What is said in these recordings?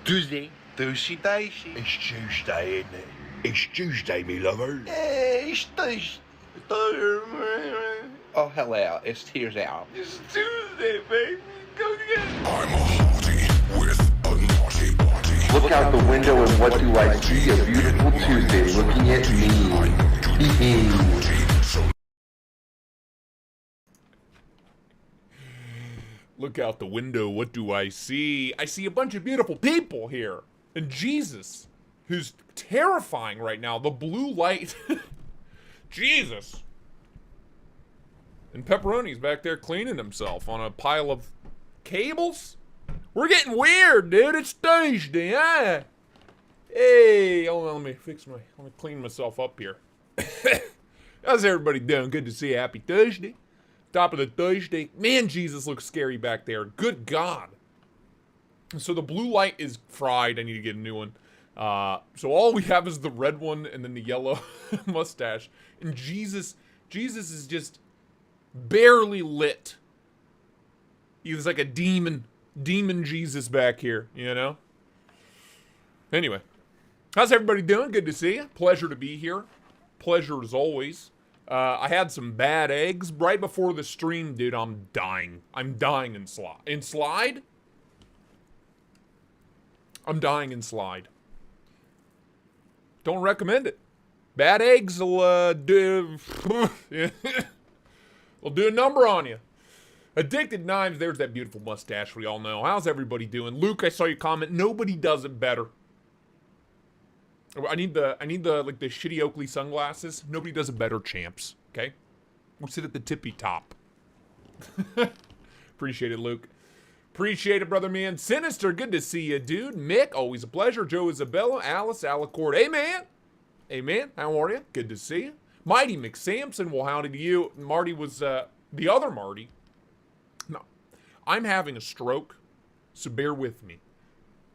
Tuesday. Tuesday. It's Tuesday, isn't it? It's Tuesday, me lover. It's Tuesday. Oh, hell out. It's tears out. It's Tuesday, baby. Go get it. I'm a hottie with a naughty body. Look out the window and what do I see? A beautiful Tuesday looking at me. Look out the window, what do I see? I see a bunch of beautiful people here. And Jesus, who's terrifying right now. The blue light. Jesus. And Pepperoni's back there cleaning himself on a pile of cables. We're getting weird, dude. It's Thursday, huh? Hey, hold on, let me clean myself up here. How's everybody doing? Good to see you. Happy Thursday. Top of the Thursday. Man, Jesus looks scary back there. Good God. So the blue light is fried. I need to get a new one. So all we have is the red one and then the yellow mustache. And Jesus is just barely lit. He's like a demon Jesus back here, you know? Anyway. How's everybody doing? Good to see you. Pleasure to be here. Pleasure as always. I had some bad eggs right before the stream, dude. I'm dying. I'm dying in slide. In slide? I'm dying in slide. Don't recommend it. Bad eggs will do will do a number on you. Addicted Knives, there's that beautiful mustache we all know. How's everybody doing? Luke, I saw your comment. Nobody does it better. I need the like the shitty Oakley sunglasses. Nobody does it better, champs. Okay? We sit at the tippy top. Appreciate it, Luke. Appreciate it, brother man. Sinister, good to see you, dude. Mick, always a pleasure. Joe Isabella, Alice, Alicord. Hey, man. Hey, man. How are you? Good to see you. Mighty McSampson, well, howdy to you. Marty was, the other Marty. No. I'm having a stroke, so bear with me.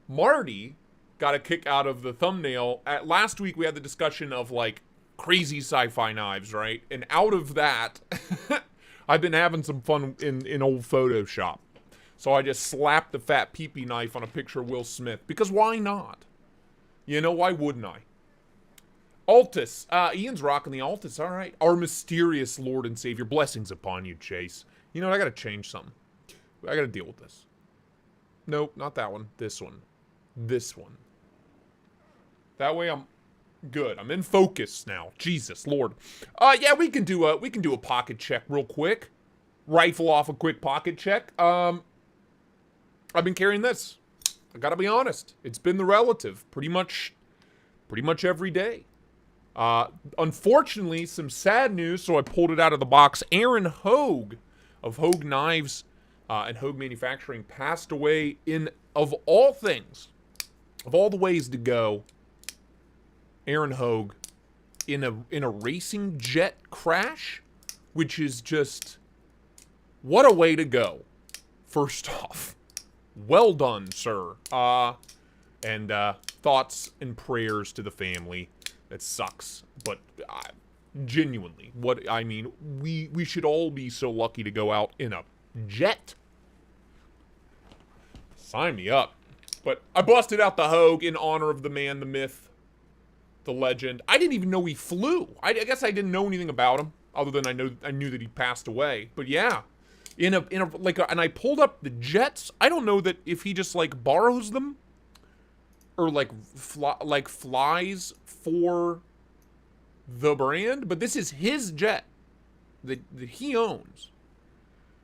Marty got a kick out of the thumbnail. Last week, we had the discussion of, like, crazy sci-fi knives, right? And out of that, I've been having some fun in old Photoshop. So I just slapped the fat pee-pee knife on a picture of Will Smith. Because why not? You know, why wouldn't I? Altus. Ian's rocking the Altus. All right. Our mysterious Lord and Savior. Blessings upon you, Chase. You know what? I got to change something. I got to deal with this. Nope, not that one. This one. This one. That way I'm good. I'm in focus now. Jesus, Lord. Yeah, we can do a pocket check real quick. Rifle off a quick pocket check. I've been carrying this. I gotta be honest. It's been the relative pretty much every day. Unfortunately, some sad news, so I pulled it out of the box. Aaron Hogue of Hogue Knives and Hogue Manufacturing passed away in, of all things, of all the ways to go, Aaron Hogue in a racing jet crash, which is just, what a way to go. First off. Well done, sir. And thoughts and prayers to the family. That sucks. But genuinely, what I mean, we should all be so lucky to go out in a jet. Sign me up. But I busted out the Hogue in honor of the man, the myth, the legend. I didn't even know he flew. I guess I didn't know anything about him, other than I knew that he passed away. But yeah. And I pulled up the jets. I don't know that if he just like borrows them or like flies for the brand, but this is his jet that he owns.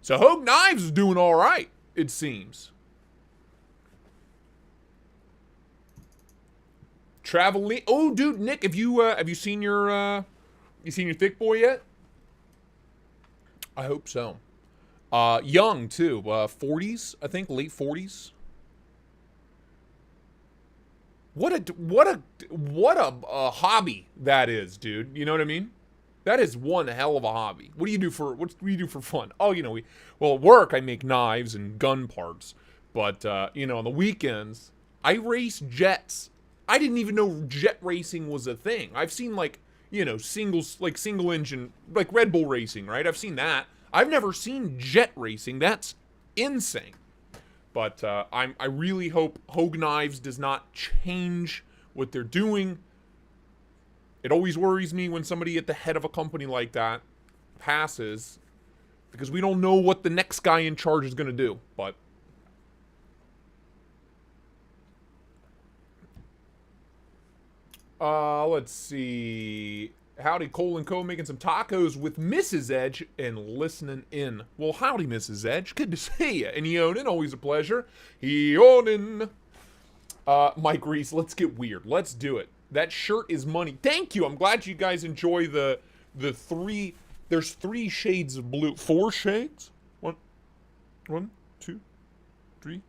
So Hogue Knives is doing all right, it seems. Traveling. Oh, dude, Nick, have you seen your thick boy yet? I hope so. Young too, 40s, I think, late 40s. What a hobby that is, dude. You know what I mean? That is one hell of a hobby. What do you do for fun? Oh, you know, at work I make knives and gun parts, but you know, on the weekends I race jets. I didn't even know jet racing was a thing. I've seen like, you know, single engine, like Red Bull racing, right? I've seen that. I've never seen jet racing. That's insane. But I really hope Hogue Knives does not change what they're doing. It always worries me when somebody at the head of a company like that passes, because we don't know what the next guy in charge is going to do. But let's see. Howdy, Cole and Co. making some tacos with Mrs. Edge and listening in. Well, howdy, Mrs. Edge. Good to see you. And Eonin, always a pleasure. Eonin. Mike Reese, let's get weird. Let's do it. That shirt is money. Thank you. I'm glad you guys enjoy the three. There's 3 shades of blue. 4 shades? 1, 2, 3,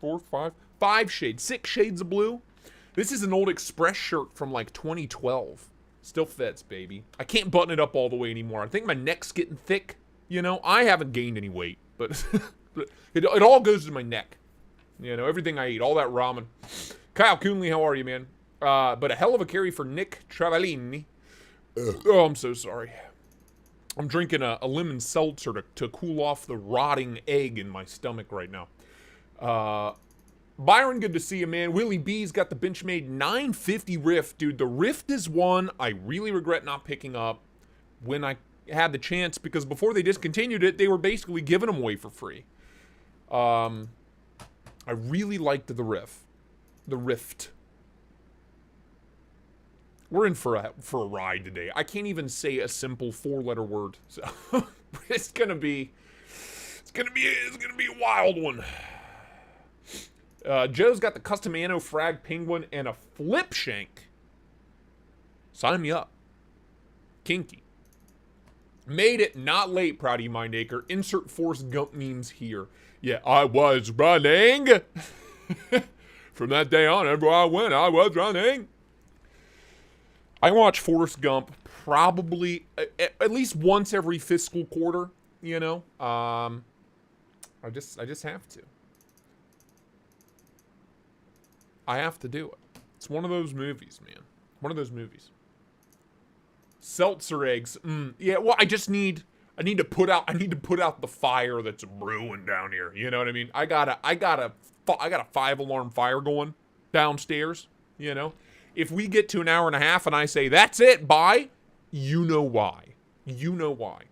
4, 5. 5 shades. 6 shades of blue. This is an old Express shirt from like 2012. Still fits, baby. I can't button it up all the way anymore. I think my neck's getting thick. You know, I haven't gained any weight, but it all goes to my neck. You know, everything I eat, all that ramen. Kyle Coonley, how are you, man? But a hell of a carry for Nick Travaglini. Oh, I'm so sorry. I'm drinking a lemon seltzer to cool off the rotting egg in my stomach right now. Byron, good to see you, man. Willie B's got the Benchmade 950 Rift. Dude, the Rift is one I really regret not picking up when I had the chance, because before they discontinued it, they were basically giving them away for free. I really liked the Rift. The Rift. We're in for a ride today. I can't even say a simple 4-letter word. So it's gonna be a wild one. Joe's got the custom Anno Frag Penguin and a flip shank. Sign me up. Kinky. Made it not late, proud of you, Mindacre. Insert Forrest Gump memes here. Yeah, I was running. From that day on, everywhere I went, I was running. I watch Forrest Gump probably at least once every fiscal quarter, you know. I just have to. I have to do it. It's one of those movies, man. One of those movies. Seltzer eggs. Yeah, well, I need to put out the fire that's brewing down here. You know what I mean? I got a 5-alarm fire going downstairs, you know? If we get to an hour and a half and I say, that's it, bye, you know why. You know why.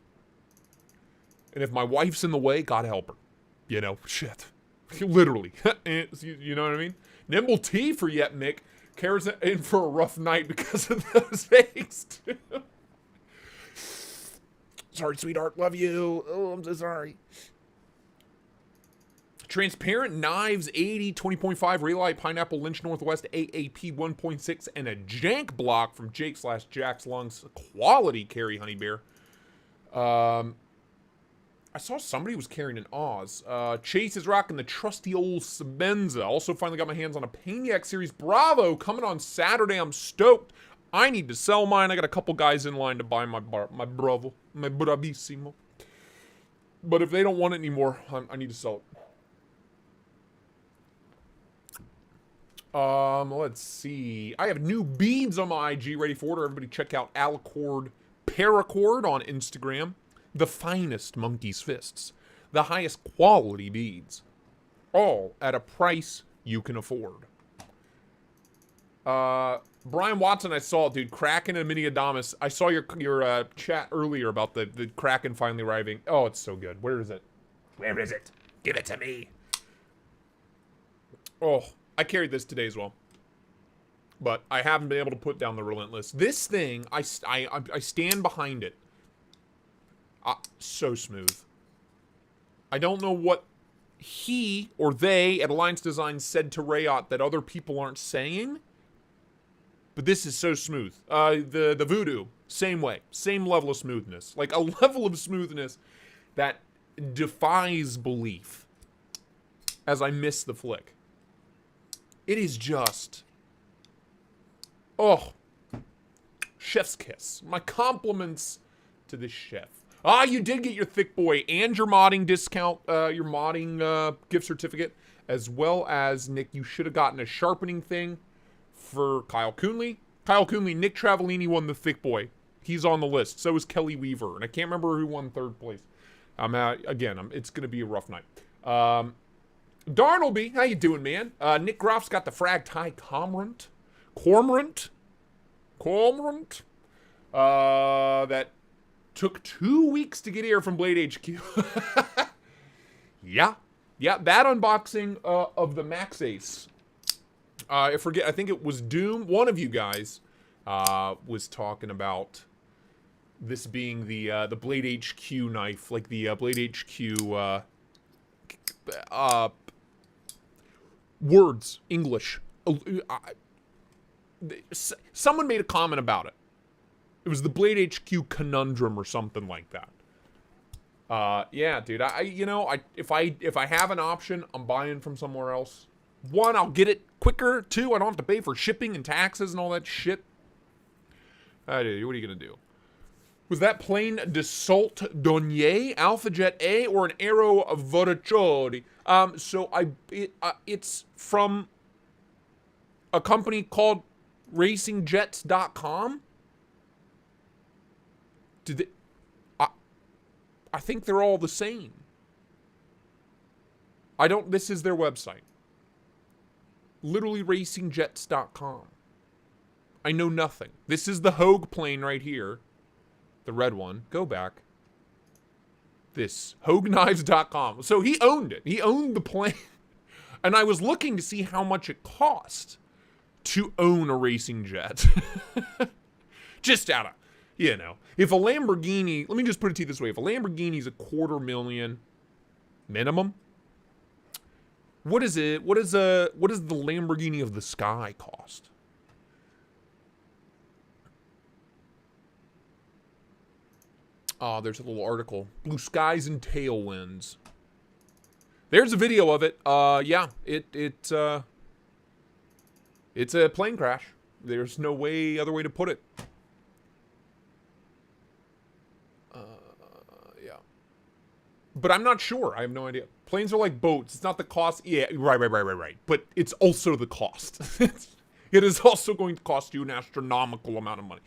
And if my wife's in the way, God help her. You know, shit. Literally. You know what I mean? Nimble T for yet, Mick. Kara's in for a rough night because of those eggs, too. Sorry, sweetheart. Love you. Oh, I'm so sorry. Transparent Knives 80, 20.5, Raylight, Pineapple, Lynch Northwest, AAP 1.6, and a jank block from Jake/Jack's Lungs. Quality carry, Honey Bear. I saw somebody was carrying an Oz. Chase is rocking the trusty old Sabenza. Also finally got my hands on a Paniac Series Bravo coming on Saturday. I'm stoked. I need to sell mine. I got a couple guys in line to buy my Bravo, my Bravissimo. But if they don't want it anymore, I need to sell it. Let's see. I have new beads on my IG ready for order. Everybody check out Alicord Paracord on Instagram. The finest monkey's fists. The highest quality beads. All at a price you can afford. Brian Watson, I saw, dude. Kraken and Mini Adamas. I saw your chat earlier about the Kraken finally arriving. Oh, it's so good. Where is it? Where is it? Give it to me. Oh, I carried this today as well. But I haven't been able to put down the Relentless. This thing, I stand behind it. So smooth. I don't know what he or they at Alliance Design said to Rayot that other people aren't saying, but this is so smooth. The Voodoo, same way. Same level of smoothness. Like a level of smoothness that defies belief as I miss the flick. It is just... oh. Chef's kiss. My compliments to this chef. Ah, you did get your Thick Boy and your modding discount, your modding gift certificate, as well as, Nick, you should have gotten a sharpening thing for Kyle Coonley. Kyle Coonley, Nick Travaglini won the Thick Boy. He's on the list. So is Kelly Weaver. And I can't remember who won third place. It's going to be a rough night. Darnelby, how you doing, man? Nick Groff's got the frag tie Cormorant. That took 2 weeks to get here from Blade HQ. Yeah, that unboxing of the Max Ace. I forget, I think it was Doom. One of you guys was talking about this being the Blade HQ knife, like the Blade HQ words, English. Someone made a comment about it. It was the Blade HQ conundrum or something like that. Yeah, dude. If I have an option, I'm buying from somewhere else. One, I'll get it quicker. Two, I don't have to pay for shipping and taxes and all that shit. What are you gonna do? Was that plane Dassault Dornier, Alpha Jet A, or an Aero Voraccioli? It's from a company called RacingJets.com. I think they're all the same. This is their website. Literally RacingJets.com. I know nothing. This is the Hogue plane right here. The red one. Go back. This. HogueKnives.com. So he owned it. He owned the plane. And I was looking to see how much it cost to own a racing jet. Just out of, if a Lamborghini, let me just put it to you this way. If a Lamborghini's $250,000 minimum, what is the Lamborghini of the sky cost? Oh, there's a little article. Blue skies and tailwinds. There's a video of it. Yeah, it's a plane crash. There's no other way to put it. Yeah. But I'm not sure. I have no idea. Planes are like boats. It's not the cost. Yeah, right. But it's also the cost. It is also going to cost you an astronomical amount of money.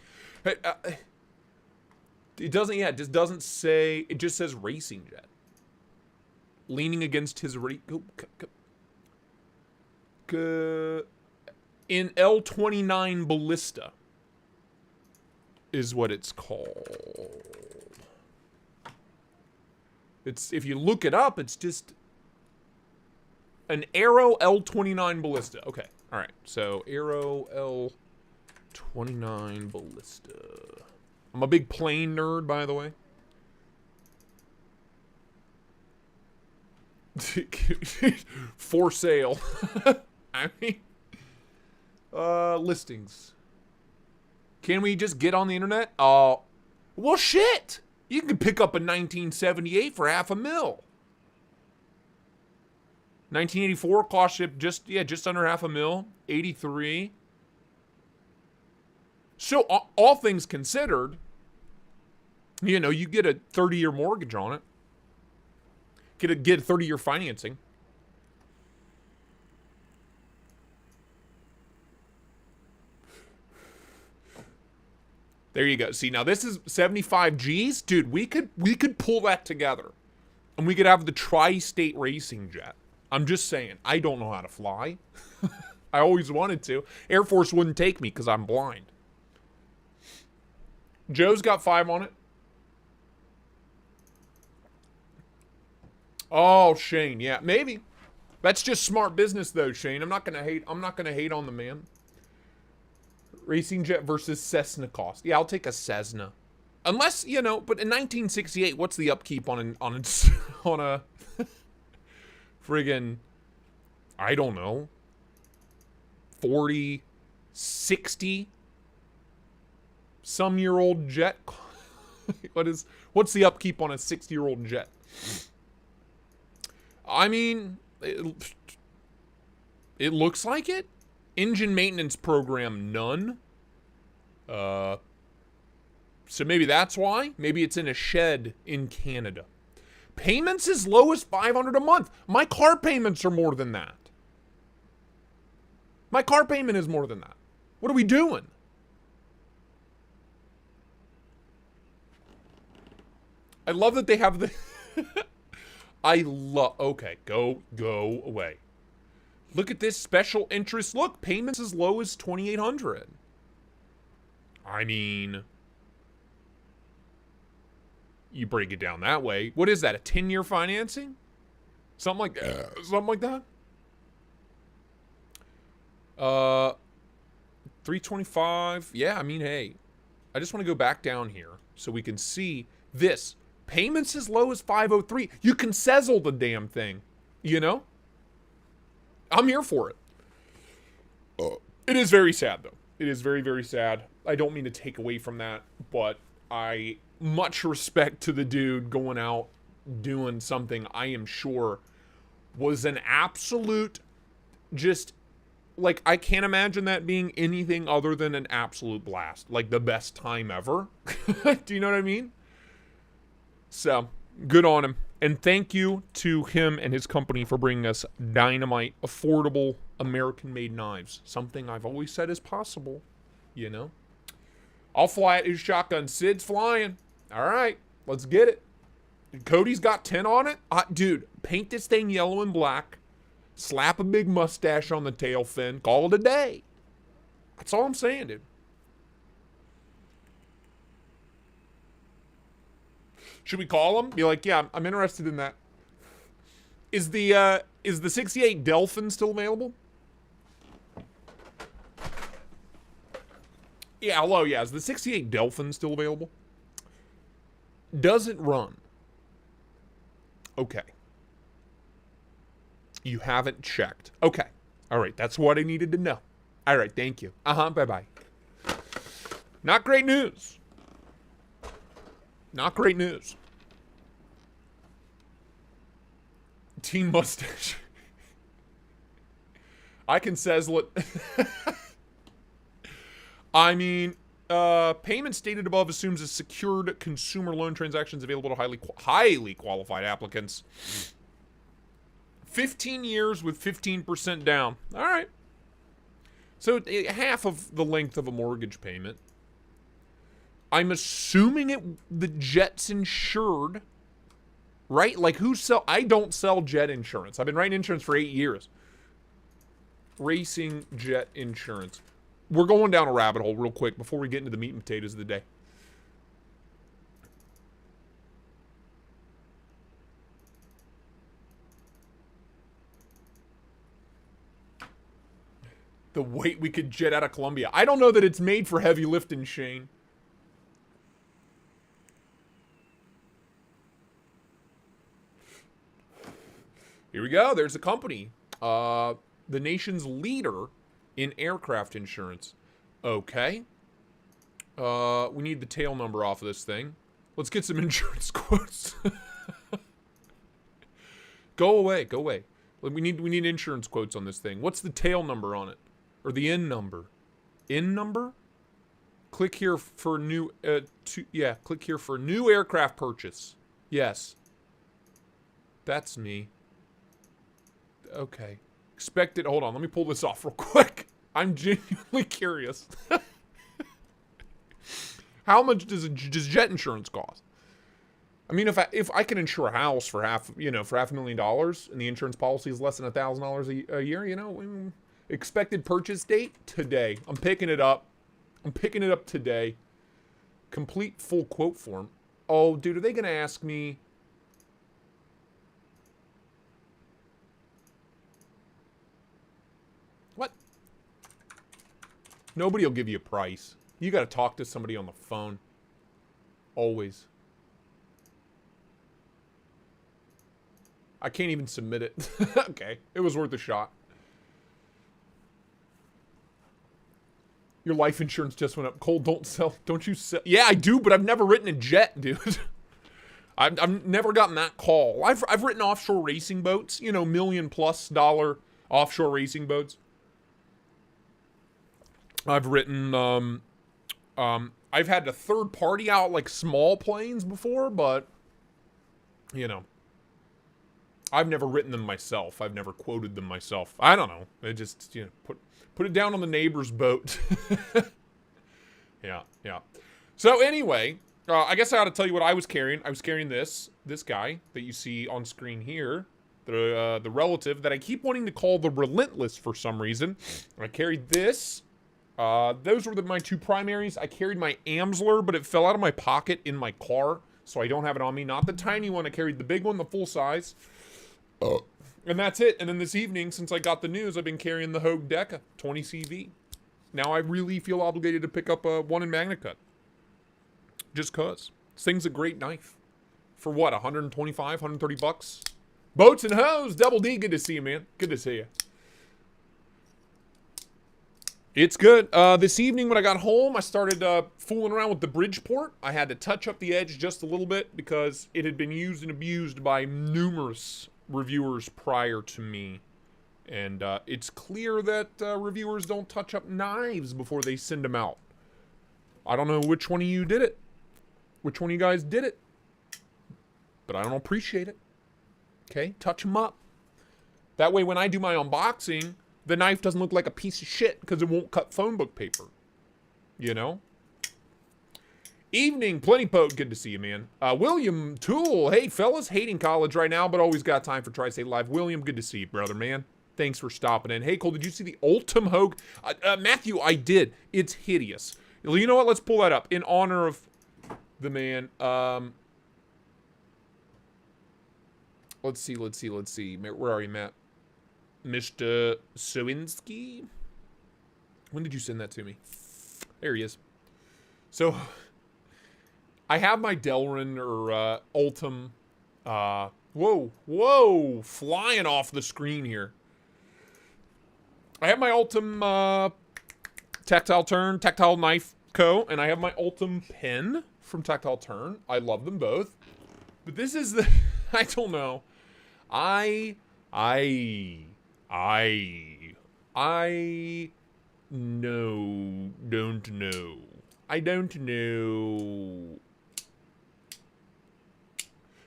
It doesn't, it just doesn't say, it just says racing jet. Leaning against his in L-29 Ballista is what it's called. If you look it up, it's just an Aero L-29 Ballista. Okay, all right. So Aero L-29 Ballista. I'm a big plane nerd, by the way. For sale. I mean, listings. Can we just get on the internet? Well, shit. You can pick up a 1978 for $500,000. 1984 cost ship just under $500,000. 83. So all things considered, you get a 30-year mortgage on it. Get a 30-year financing. There you go. See, now this is 75 G's. Dude, we could pull that together. And we could have the Tristate racing jet. I'm just saying, I don't know how to fly. I always wanted to. Air Force wouldn't take me because I'm blind. Joe's got 5 on it. Oh, Shane, yeah, maybe. That's just smart business, though, Shane. I'm not gonna hate on the man. Racing jet versus Cessna cost. Yeah, I'll take a Cessna. Unless, but in 1968, what's the upkeep on a friggin', I don't know, 40, 60 some year old jet? What's the upkeep on a 60-year-old jet? I mean, it looks like it. Engine maintenance program, none. So maybe that's why. Maybe it's in a shed in Canada. Payments as low as $500 a month. My car payments are more than that. My car payment is more than that. What are we doing? I love that they have the Okay, go away. Look at this special interest. Look, payments as low as $2,800. I mean, you break it down that way. What is that? A 10-year financing? Something like that. Something like that. 325. Yeah, I mean, hey, I just want to go back down here so we can see this. Payments as low as 503. You can sezzle the damn thing, you know? I'm here for it. It is very sad, though. It is very, very sad. I don't mean to take away from that, but I much respect to the dude going out doing something I am sure was an absolute just, like, I can't imagine that being anything other than an absolute blast. Like, the best time ever. Do you know what I mean? So, good on him. And thank you to him and his company for bringing us dynamite, affordable, American-made knives. Something I've always said is possible, you know? I'll fly at his shotgun. Sid's flying. All right, let's get it. Cody's got 10 on it. Dude, paint this thing yellow and black. Slap a big mustache on the tail fin. Call it a day. That's all I'm saying, dude. Should we call him? Be like, yeah, I'm interested in that. Is the 68 Delphin still available? Yeah, hello, yeah. Is the 68 Delphin still available? Does it run? Okay. You haven't checked. Okay. All right, that's what I needed to know. All right, thank you. Bye-bye. Not great news. Not great news. Team mustache. I can sezzle it. I mean, payment stated above assumes a secured consumer loan transactions available to highly qualified applicants. 15 years with 15% down. All right. So half of the length of a mortgage payment. I'm assuming the jet's insured, right? Like I don't sell jet insurance. I've been writing insurance for 8 years. Racing jet insurance. We're going down a rabbit hole real quick before we get into the meat and potatoes of the day. The weight we could jet out of Colombia. I don't know that it's made for heavy lifting, Shane. Here we go. There's a company. The nation's leader in aircraft insurance. Okay. We need the tail number off of this thing. Let's get some insurance quotes. Go away. Go away. We need insurance quotes on this thing. What's the tail number on it? Or the N number? N number? Click here for new, click here for new aircraft purchase. Yes. That's me. Okay. Expected, hold on, let me pull this off real quick. I'm genuinely curious. How much does jet insurance cost? I mean, if I can insure a house for for $500,000 and the insurance policy is less than $1,000 a year, expected purchase date today. I'm picking it up. I'm picking it up today. Complete full quote form. Oh, dude, are they gonna ask me? What? Nobody will give you a price. You got to talk to somebody on the phone. Always. I can't even submit it. Okay, it was worth a shot. Your life insurance just went up. Cole, don't you sell? Yeah, I do, but I've never written a jet, dude. I've never gotten that call. I've written offshore racing boats, $1 million+ offshore racing boats. I've written, I've had a third party out like small planes before, but, I've never written them myself. I've never quoted them myself. I don't know. I just, put it down on the neighbor's boat. Yeah. So anyway, I guess I ought to tell you what I was carrying. I was carrying this guy that you see on screen here. The relative that I keep wanting to call the Relentless for some reason. I carried this. Those were my two primaries. I carried my Amsler, but it fell out of my pocket in my car, so I don't have it on me. Not the tiny one. I carried the big one, the full size. And that's it. And then this evening, since I got the news, I've been carrying the Hogue Deca 20 CV. Now I really feel obligated to pick up one in MagnaCut. Just cause. This thing's a great knife. For what, 125, 130 bucks? Boats and Hoes, Double D, good to see you, man. Good to see you. It's good. This evening when I got home, I started fooling around with the Bridgeport. I had to touch up the edge just a little bit because it had been used and abused by numerous reviewers prior to me. And it's clear that reviewers don't touch up knives before they send them out. I don't know which one of you did it. Which one of you guys did it? But I don't appreciate it. Okay, touch them up. That way when I do my unboxing, the knife doesn't look like a piece of shit because it won't cut phone book paper. You know? Evening, Plentypote, good to see you, man. William Toole, hey fellas, hating college right now, but always got time for Tristate Live. William, good to see you, brother, man. Thanks for stopping in. Hey, Cole, did you see the Ultem Hogue? Matthew, I did. It's hideous. You know what? Let's pull that up in honor of the man. Let's see. Where are you, Matt? Mr. Sowinski? When did you send that to me? There he is. So, I have my Delrin or Ultem. Whoa, flying off the screen here. I have my Ultem Tactile Knife Co. And I have my Ultem pen from Tactile Turn. I love them both. But this is the... I don't know. I don't know. I don't know.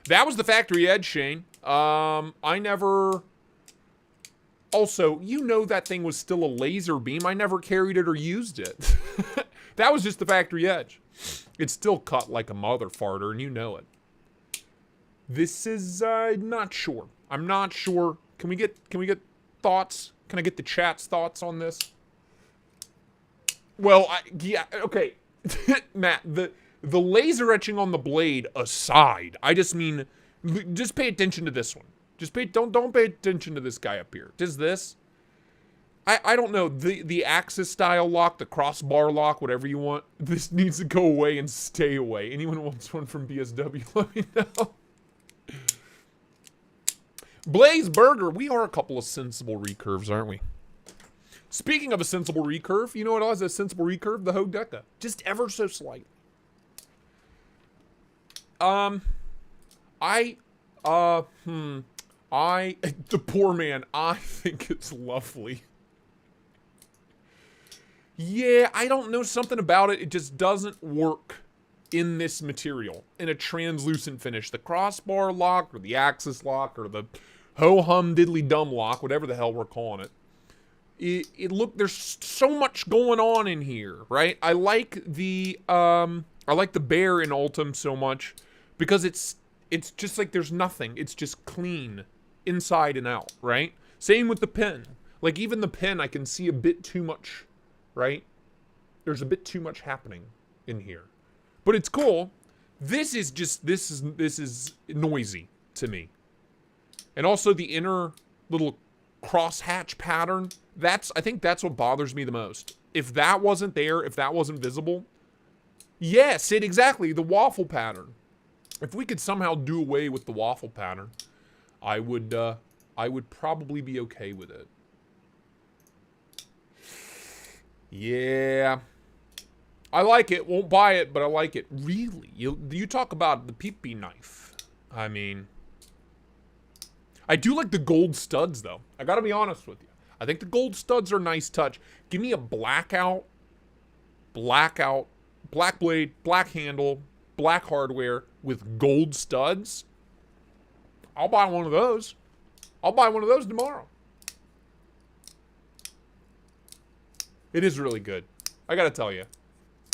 That was the factory edge, Shane. I never... Also, you know that thing was still a laser beam. I never carried it or used it. That was just the factory edge. It's still cut like a mother farter, and you know it. This is, not sure. I'm not sure. Can we get thoughts? Can I get the chat's thoughts on this? Well, yeah, okay. Matt, the laser etching on the blade aside, I just mean, just pay attention to this one. Just don't pay attention to this guy up here. Just this. I don't know, the axis style lock, the crossbar lock, whatever you want, this needs to go away and stay away. Anyone who wants one from BSW, let me know. Blaze Burger, we are a couple of sensible recurves, aren't we? Speaking of a sensible recurve, you know what else is a sensible recurve? The Hogue Deca. Just ever so slight. The poor man, I think it's lovely. Yeah, I don't know, something about it. It just doesn't work in this material, in a translucent finish. The crossbar lock, or the axis lock, or the ho-hum diddly dum lock, whatever the hell we're calling it. Look, there's so much going on in here, right? I like the bear in Ultem so much because it's just like there's nothing. It's just clean inside and out, right? Same with the pen. Like even the pen, I can see a bit too much, right? There's a bit too much happening in here. But it's cool. This is noisy to me. And also the inner little crosshatch pattern, I think that's what bothers me the most. If that wasn't there, if that wasn't visible, yes, exactly, the waffle pattern. If we could somehow do away with the waffle pattern, I would probably be okay with it. Yeah. I like it, won't buy it, but I like it. Really? You talk about the peepee knife. I mean, I do like the gold studs, though. I gotta be honest with you. I think the gold studs are a nice touch. Give me a black blade, black handle, black hardware with gold studs. I'll buy one of those. I'll buy one of those tomorrow. It is really good. I gotta tell you.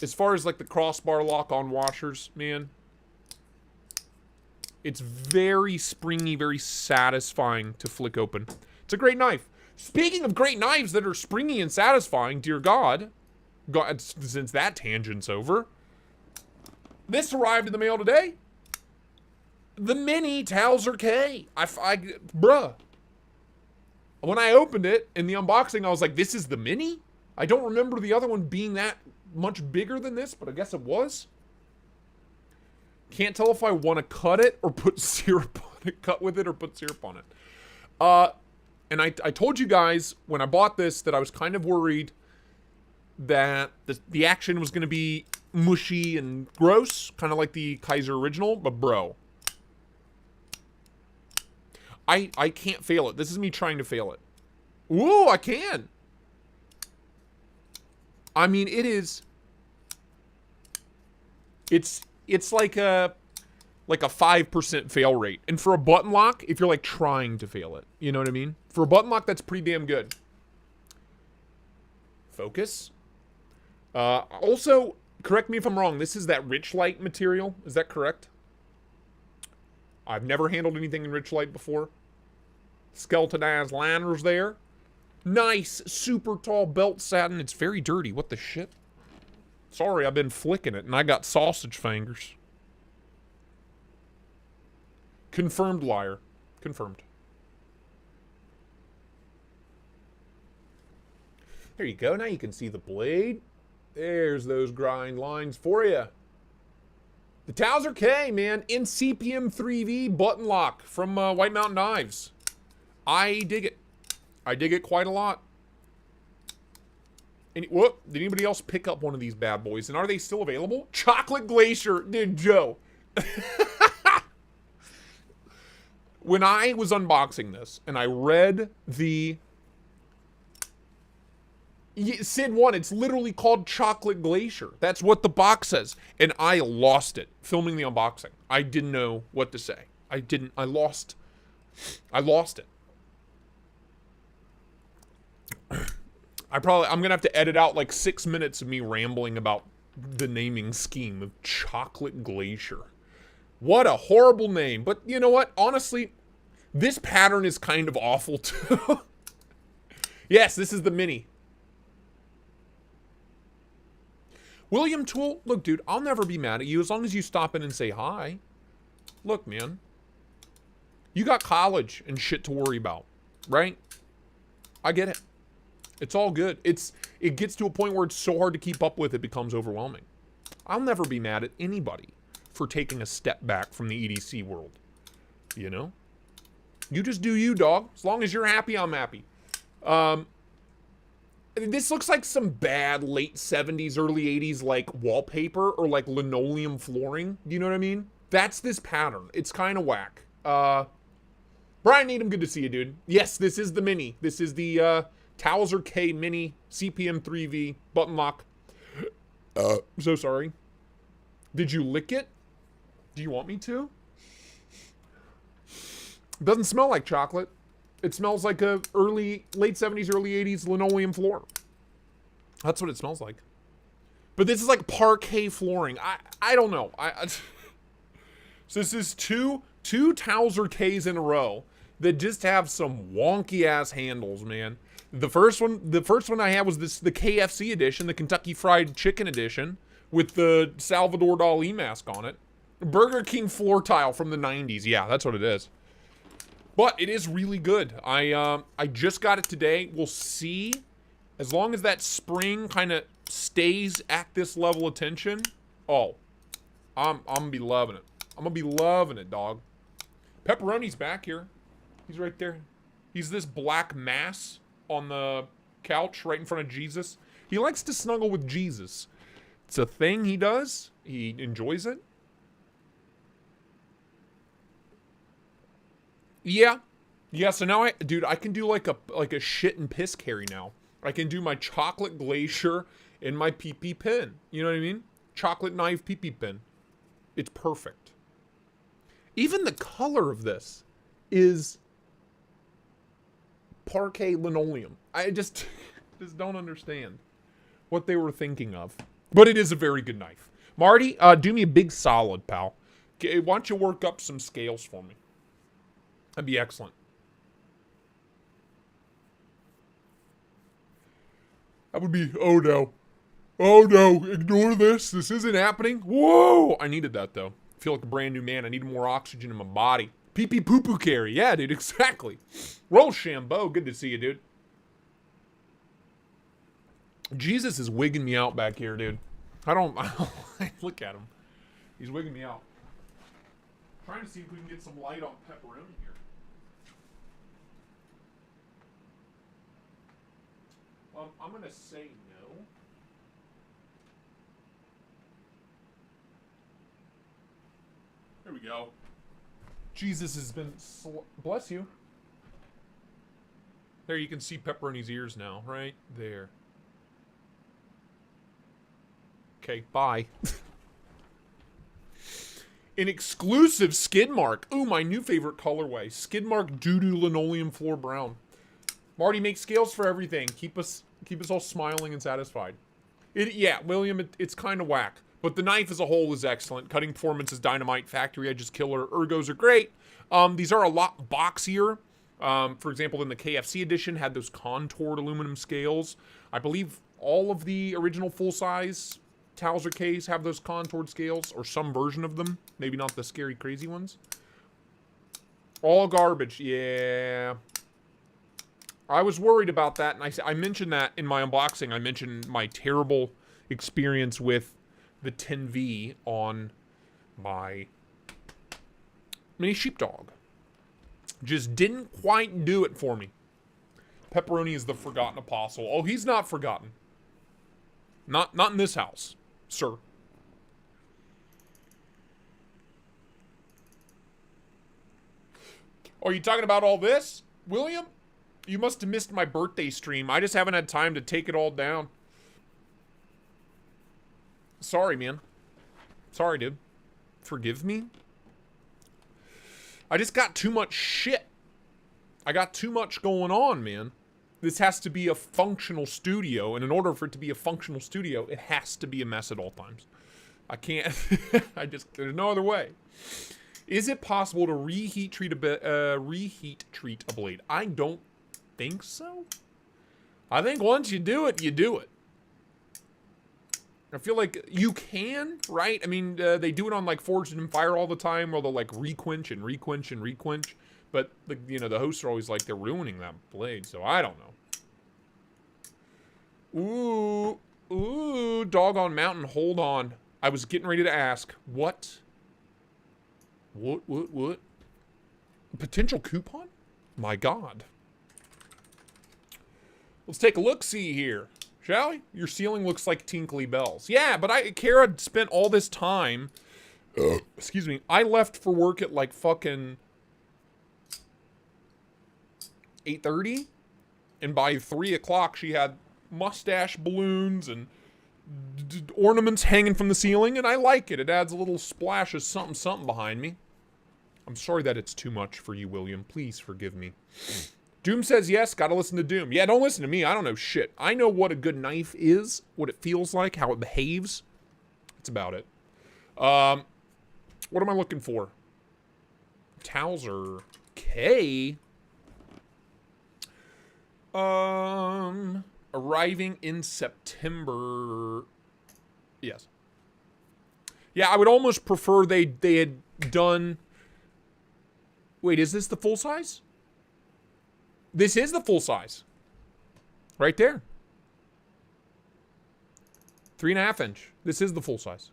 As far as like the crossbar lock on washers, man, it's very springy, very satisfying to flick open. It's a great knife. Speaking of great knives that are springy and satisfying, dear God, since that tangent's over, this arrived in the mail today. The mini Towser K. Bruh. When I opened it in the unboxing, I was like, this is the mini? I don't remember the other one being that much bigger than this, but I guess it was. Can't tell if I want to cut it or put syrup on it. Cut with it or put syrup on it. And I told you guys when I bought this that I was kind of worried that the action was going to be mushy and gross, kind of like the Kaiser original, but bro, I can't fail it. This is me trying to fail it. Ooh, I can. I mean, it's like a 5% fail rate. And for a button lock, if you're like trying to fail it, you know what I mean? For a button lock, that's pretty damn good. Focus. Also, correct me if I'm wrong, this is that Rich Light material. Is that correct? I've never handled anything in Rich Light before. Skeletonized liners there. Nice, super tall belt satin. It's very dirty. What the shit? Sorry, I've been flicking it, and I got sausage fingers. Confirmed liar. Confirmed. There you go. Now you can see the blade. There's those grind lines for you. The Towser K, man, in CPM 3V button lock from White Mountain Knives. I dig it. I dig it quite a lot. Whoop, did anybody else pick up one of these bad boys? And are they still available? Chocolate Glacier. Dude, Joe. When I was unboxing this and I read the Sid 1, it's literally called Chocolate Glacier. That's what the box says. And I lost it filming the unboxing. I didn't know what to say. I lost it. I'm gonna have to edit out like 6 minutes of me rambling about the naming scheme of Chocolate Glacier. What a horrible name. But you know what? Honestly, this pattern is kind of awful too. Yes, this is the mini. William Tool, look, dude, I'll never be mad at you as long as you stop in and say hi. Look, man. You got college and shit to worry about, right? I get it. It's all good. It gets to a point where it's so hard to keep up with, it becomes overwhelming. I'll never be mad at anybody for taking a step back from the EDC world. You know? You just do you, dog. As long as you're happy, I'm happy. This looks like some bad late 70s, early 80s, like, wallpaper or, like, linoleum flooring. Do you know what I mean? That's this pattern. It's kind of whack. Brian Needham, good to see you, dude. Yes, this is the mini. This is the, Towser K Mini CPM 3V button lock. So sorry. Did you lick it? Do you want me to? It doesn't smell like chocolate. It smells like a late 70s, early 80s linoleum floor. That's what it smells like. But this is like parquet flooring. I don't know. So this is two Towser Ks in a row that just have some wonky ass handles, man. The first one I had was the KFC edition, the Kentucky Fried Chicken edition, with the Salvador Dali mask on it. Burger King floor tile from the 90s. Yeah, that's what it is. But it is really good. I just got it today. We'll see. As long as that spring kind of stays at this level of tension, oh, I'm gonna be loving it. I'm gonna be loving it, dog. Pepperoni's back here. He's right there. He's this black mass on the couch right in front of Jesus. He likes to snuggle with Jesus. It's a thing he does. He enjoys it. Yeah. Yeah, so now I can do like a shit and piss carry now. I can do my Chocolate Glacier in my PP pen. You know what I mean? Chocolate knife PP pen. It's perfect. Even the color of this is parquet linoleum. I just don't understand what they were thinking of. But it is a very good knife. Marty, do me a big solid, pal. Okay, why don't you work up some scales for me? That'd be excellent. That would be, oh no. Oh no, ignore this. This isn't happening. Whoa! I needed that though. I feel like a brand new man. I need more oxygen in my body. Pee-pee poo-poo carry. Yeah, dude, exactly. Rochambeau, good to see you, dude. Jesus is wigging me out back here, dude. I don't look at him. He's wigging me out. Trying to see if we can get some light on pepperoni here. I'm gonna say no. There we go. Jesus has been bless you. There, you can see Pepperoni's ears now, right there. Okay, bye. An exclusive skid mark. Ooh, my new favorite colorway. Skid mark doo-doo linoleum floor brown. Marty makes scales for everything. Keep us all smiling and satisfied. Yeah, William, it's kind of whack. But the knife as a whole is excellent. Cutting performance is dynamite. Factory edge is killer. Ergos are great. These are a lot boxier. For example, in the KFC edition, had those contoured aluminum scales. I believe all of the original full-size Towser Ks have those contoured scales, or some version of them. Maybe not the scary, crazy ones. All garbage. Yeah. I was worried about that, and I mentioned that in my unboxing. I mentioned my terrible experience with the 10V on my mini sheepdog. Just didn't quite do it for me. Pepperoni is the forgotten apostle. Oh, he's not forgotten. Not in this house, sir. Are you talking about all this, William? You must have missed my birthday stream. I just haven't had time to take it all down. Sorry, man. Sorry, dude. Forgive me? I just got too much shit. I got too much going on, man. This has to be a functional studio, and in order for it to be a functional studio, it has to be a mess at all times. I can't. There's no other way. Is it possible to reheat treat a blade? I don't think so. I think once you do it, you do it. I feel like you can, right? I mean, they do it on like Forged in Fire all the time, where they'll like requench and requench and requench. But the hosts are always like they're ruining that blade, so I don't know. Ooh, doggone mountain. Hold on. I was getting ready to ask what? What? Potential coupon? My God. Let's take a look-see here. Shall we? Your ceiling looks like tinkly bells. Yeah, but Kara spent all this time. Excuse me. I left for work at like fucking 8:30, and by 3 o'clock she had mustache balloons and ornaments hanging from the ceiling, and I like it. It adds a little splash of something behind me. I'm sorry that it's too much for you, William. Please forgive me. Doom says yes, gotta listen to Doom. Yeah, don't listen to me. I don't know shit. I know what a good knife is, what it feels like, how it behaves. That's about it. What am I looking for? Towser K. Arriving in September. Yes. Yeah, I would almost prefer they had done... Wait, is this the full size? This is the full size. Right there. 3.5 inch. This is the full size.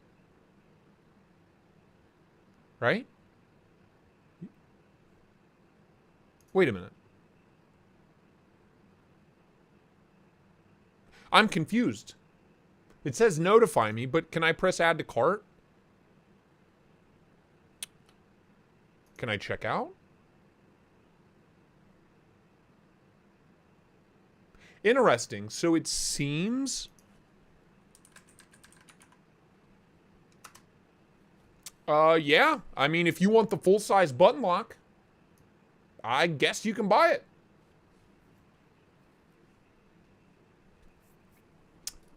Right? Wait a minute. I'm confused. It says notify me, but can I press add to cart? Can I check out? Interesting. So it seems... yeah. I mean, if you want the full-size button lock, I guess you can buy it.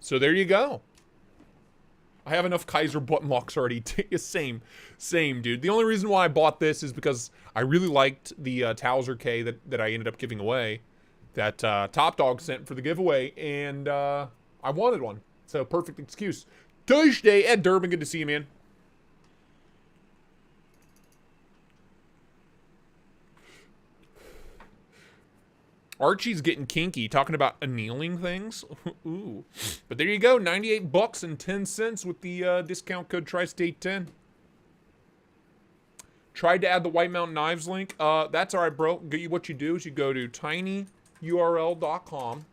So there you go. I have enough Kaiser button locks already. Same, dude. The only reason why I bought this is because I really liked the Towser K that I ended up giving away. That Top Dog sent for the giveaway, and I wanted one. So, perfect excuse. Tuesday, Ed Durbin, good to see you, man. Archie's getting kinky, talking about annealing things. Ooh. But there you go, 98 bucks and 10 cents with the discount code Tristate 10. Tried to add the White Mountain Knives link. That's all right, bro. What you do is you go to tinyurl.com,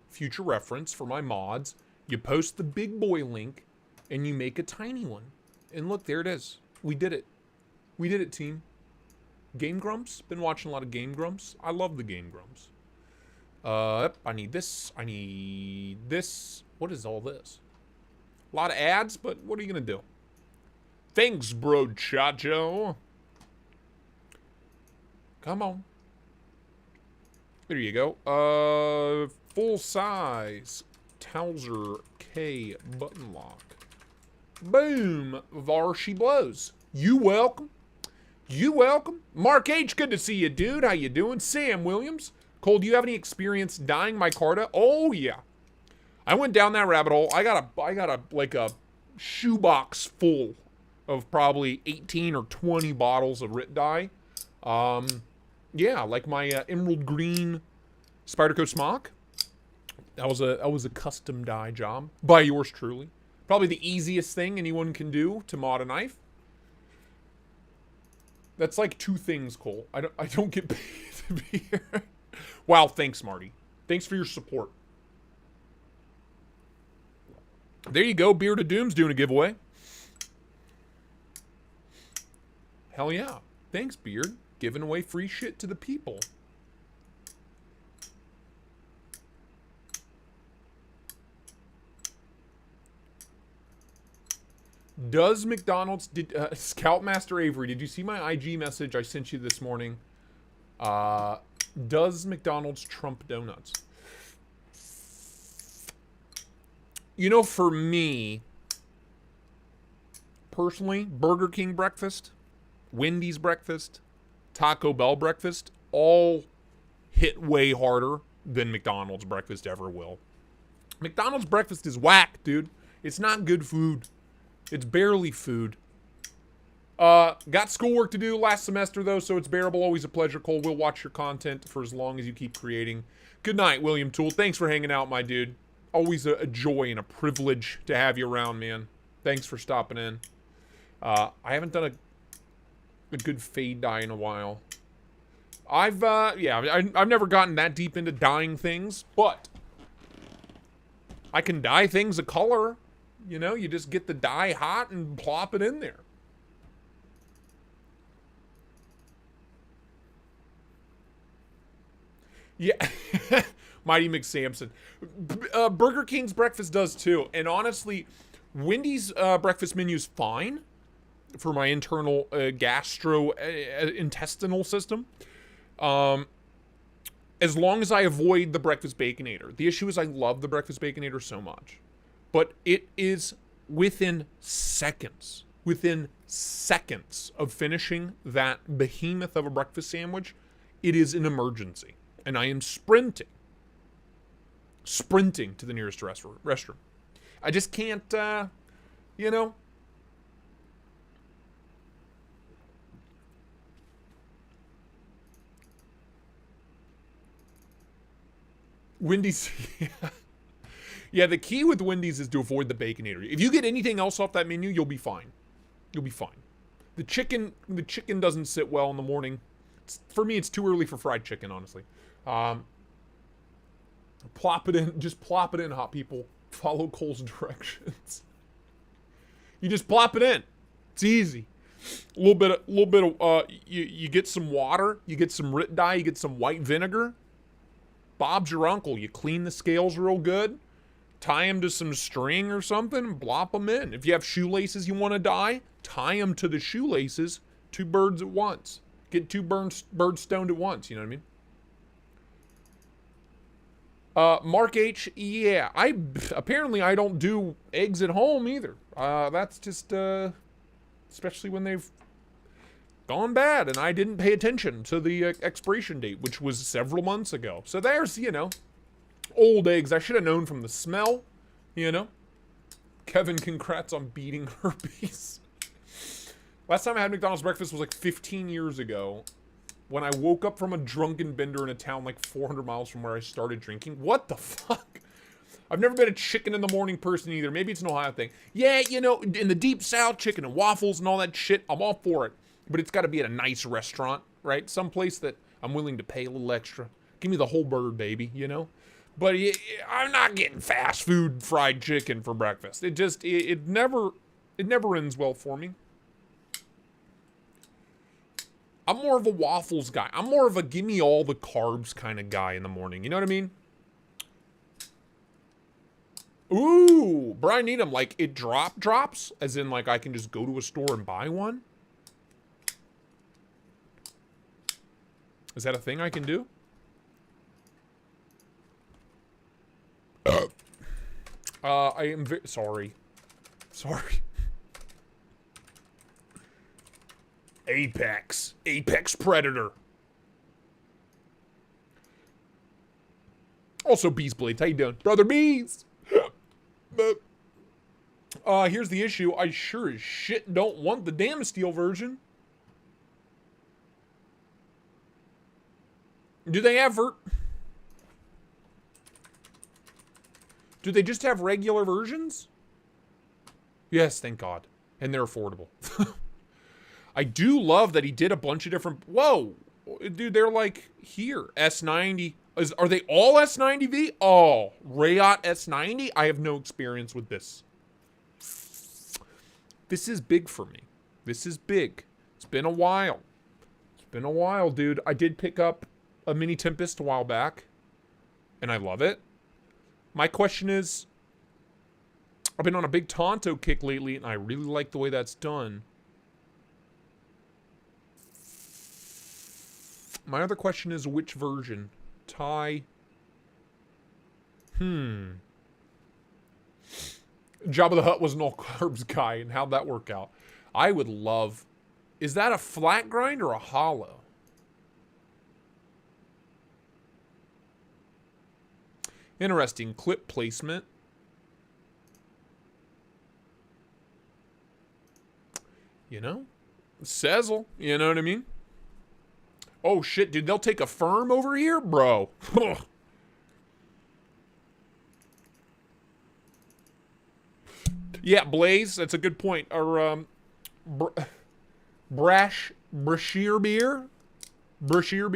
future reference for my mods. You post the big boy link, and you make a tiny one. And look, there it is. We did it. We did it, team. Game Grumps? Been watching a lot of Game Grumps. I love the Game Grumps. I need this. I need this. What is all this? A lot of ads, but what are you going to do? Thanks, bro, Chacho. Come on. There you go. Full size Towser K button lock. Boom. Var she blows. You welcome. You welcome. Mark H, good to see you, dude. How you doing? Sam Williams. Cole, do you have any experience dyeing micarta? Oh, yeah. I went down that rabbit hole. I got a shoebox full of probably 18 or 20 bottles of Rit dye. Yeah, like my emerald green Spyderco smock. That was a custom dye job by yours truly. Probably the easiest thing anyone can do to mod a knife. That's like two things, Cole. I don't get paid to be here. Wow, thanks, Marty. Thanks for your support. There you go. Beard of Doom's doing a giveaway. Hell yeah. Thanks, Beard. Giving away free shit to the people. Does McDonald's, Scoutmaster Avery, did you see my IG message I sent you this morning? Does McDonald's trump donuts? You know, for me, personally, Burger King breakfast, Wendy's breakfast, Taco Bell breakfast, all hit way harder than McDonald's breakfast ever will. McDonald's breakfast is whack, dude. It's not good food. It's barely food. Got schoolwork to do last semester, though, so it's bearable. Always a pleasure, Cole. We'll watch your content for as long as you keep creating. Good night, William Toole. Thanks for hanging out, my dude. Always a joy and a privilege to have you around, man. Thanks for stopping in. I haven't done a good fade dye in a while. I've never gotten that deep into dyeing things, but I can dye things a color. You know, you just get the dye hot and plop it in there. Yeah. Mighty McSampson. Burger King's breakfast does too. And honestly, Wendy's breakfast menu is fine for my internal gastrointestinal system. As long as I avoid the breakfast Baconator. The issue is I love the breakfast Baconator so much. But it is within seconds of finishing that behemoth of a breakfast sandwich, it is an emergency. And I am sprinting to the nearest restroom. I just can't, you know. Wendy's, yeah, the key with Wendy's is to avoid the Baconator. If you get anything else off that menu, you'll be fine. You'll be fine. The chicken doesn't sit well in the morning. For me, it's too early for fried chicken, honestly. Plop it in. Just plop it in, hot people. Follow Cole's directions. You just plop it in. It's easy. A little bit of you get some water, you get some Rit dye, you get some white vinegar. Bob's your uncle. You clean the scales real good. Tie them to some string or something and blop them in. If you have shoelaces you want to dye, tie them to the shoelaces. Two birds at once. Get two birds stoned at once, you know what I mean? Mark H, yeah, apparently I don't do eggs at home either. That's just, especially when they've gone bad and I didn't pay attention to the expiration date, which was several months ago. So there's, you know, old eggs. I should have known from the smell, you know. Kevin, congrats on beating herpes. Last time I had McDonald's breakfast was like 15 years ago when I woke up from a drunken bender in a town like 400 miles from where I started drinking. What the fuck? I've never been a chicken in the morning person either. Maybe it's an Ohio thing. Yeah, you know, in the deep south, chicken and waffles and all that shit, I'm all for it. But it's got to be at a nice restaurant, right? Someplace that I'm willing to pay a little extra. Give me the whole bird, baby, you know? But I'm not getting fast food fried chicken for breakfast. It never ends well for me. I'm more of a waffles guy. I'm more of a give me all the carbs kind of guy in the morning. You know what I mean? Ooh, Brian Needham, like it drops, as in like I can just go to a store and buy one. Is that a thing I can do? I am sorry. Sorry. Apex Predator. Also, Bees Blades, how you doing? Brother Bees! Here's the issue. I sure as shit don't want the damn steel version. Do they just have regular versions? Yes, thank God. And they're affordable. I do love that he did a bunch of different... Whoa! Dude, they're like, here, S90. Are they all S90V? Oh, Rayot S90? I have no experience with this. This is big for me. This is big. It's been a while. It's been a while, dude. I did pick up a Mini Tempest a while back, and I love it. My question is, I've been on a big Tonto kick lately, and I really like the way that's done. My other question is, which version? Jabba the Hutt was an all carbs guy, and how'd that work out? I would love... Is that a flat grind or a hollow? Interesting clip placement. You know? Sezzle, you know what I mean? Oh shit, dude, they'll take a firm over here? Bro. Yeah, Blaze, that's a good point. Or, Brashear beer? Blaze,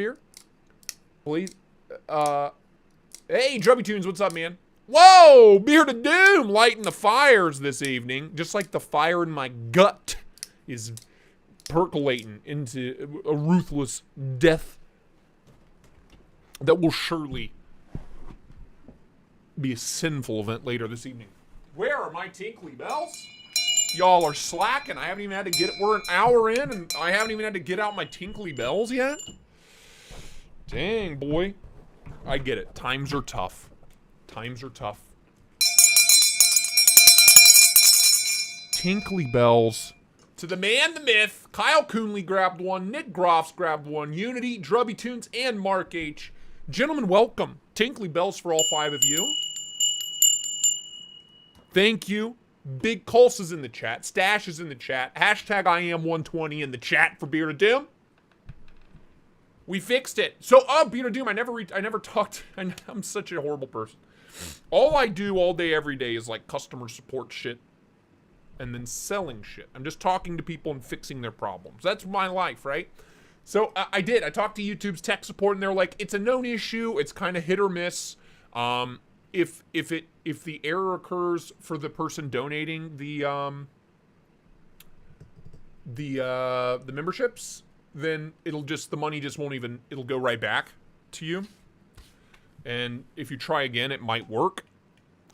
hey, Drubby Tunes, what's up, man? Whoa, Bearded Doom lighting the fires this evening. Just like the fire in my gut is percolating into a ruthless death that will surely be a sinful event later this evening. Where are my tinkly bells? Y'all are slacking. I haven't even had to get it. We're an hour in and I haven't even had to get out my tinkly bells yet. Dang, boy. I get it. Times are tough. Times are tough. Tinkly bells. To the man, the myth, Kyle Coonley grabbed one, Nick Groffs grabbed one, Unity, Drubby Tunes, and Mark H. Gentlemen, welcome. Tinkly bells for all 5 of you. Thank you. Big Pulse is in the chat. Stash is in the chat. Hashtag I am 120 in the chat for Bearded Doom. We fixed it. So, Bearded Doom, I never talked. I'm such a horrible person. All I do all day, every day is like customer support shit. And then selling shit. I'm just talking to people and fixing their problems. That's my life, right? So I talked to YouTube's tech support, and they're like, it's a known issue. It's kind of hit or miss. If the error occurs for the person donating the memberships, then the money just won't even. It'll go right back to you. And if you try again, it might work,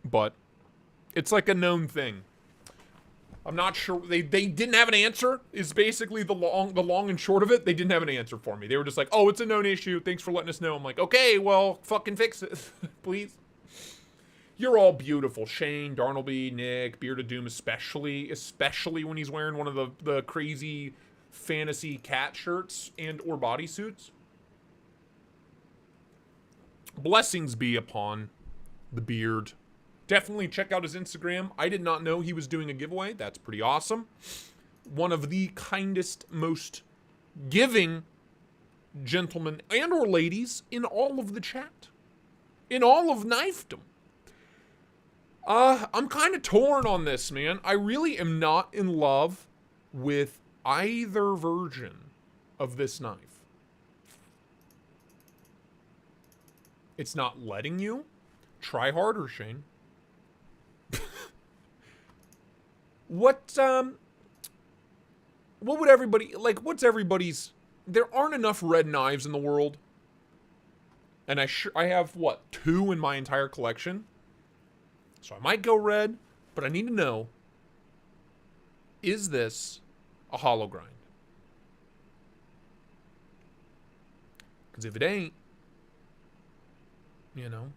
but it's like a known thing. I'm not sure. They didn't have an answer, is basically the long and short of it. They didn't have an answer for me. They were just like, oh, it's a known issue. Thanks for letting us know. I'm like, okay, well, fucking fix it, please. You're all beautiful. Shane, Darnelby, Nick, Beard of Doom especially when he's wearing one of the crazy fantasy cat shirts and or bodysuits. Blessings be upon the beard. Definitely check out his Instagram. I did not know he was doing a giveaway. That's pretty awesome. One of the kindest, most giving gentlemen and or ladies in all of the chat. In all of knifedom. I'm kind of torn on this, man. I really am not in love with either version of this knife. It's not letting you. Try harder, Shane. What would everybody, like, what's everybody's, there aren't enough red knives in the world. And I have, what, 2 in my entire collection? So I might go red, but I need to know, is this a hollow grind? Because if it ain't, you know,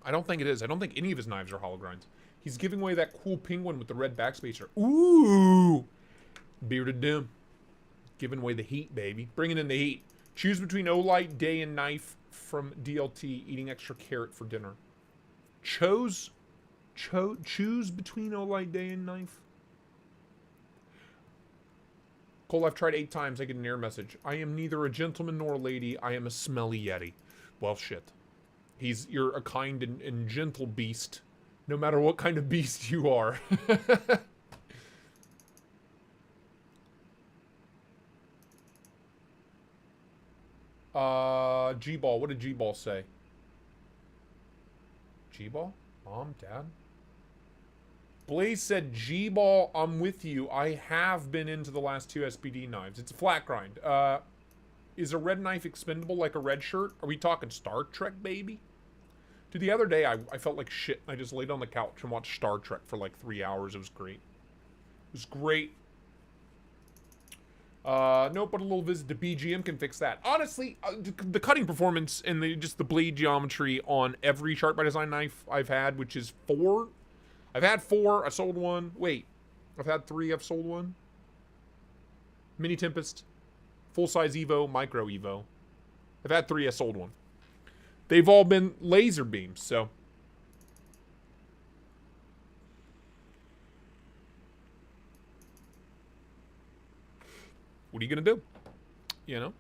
I don't think it is. I don't think any of his knives are hollow grinds. He's giving away that cool penguin with the red backspacer. Ooh! Bearded Doom. Giving away the heat, baby. Bringing in the heat. Choose between Olight, Day, and Knife from DLT. Eating extra carrot for dinner. Choose between Olight, Day, and Knife. Cole, I've tried 8 times. I get an error message. I am neither a gentleman nor a lady. I am a smelly yeti. Well, shit. You're a kind and gentle beast. No matter what kind of beast you are. G-Ball. What did G-Ball say? G-Ball? Mom? Dad? Blaze said, G-Ball, I'm with you. I have been into the last 2 SPD knives. It's a flat grind. Is a red knife expendable like a red shirt? Are we talking Star Trek, baby? Dude, the other day, I felt like shit. I just laid on the couch and watched Star Trek for like 3 hours. It was great. It was great. Nope, but a little visit to BGM can fix that. Honestly, the cutting performance and just the blade geometry on every Sharp by Design knife I've had, which is 4. I've had 4. I sold 1. Wait. I've had 3. I've sold 1. Mini Tempest. Full-size Evo. Micro Evo. I've had 3. I sold 1. They've all been laser beams, so. What are you going to do? You know?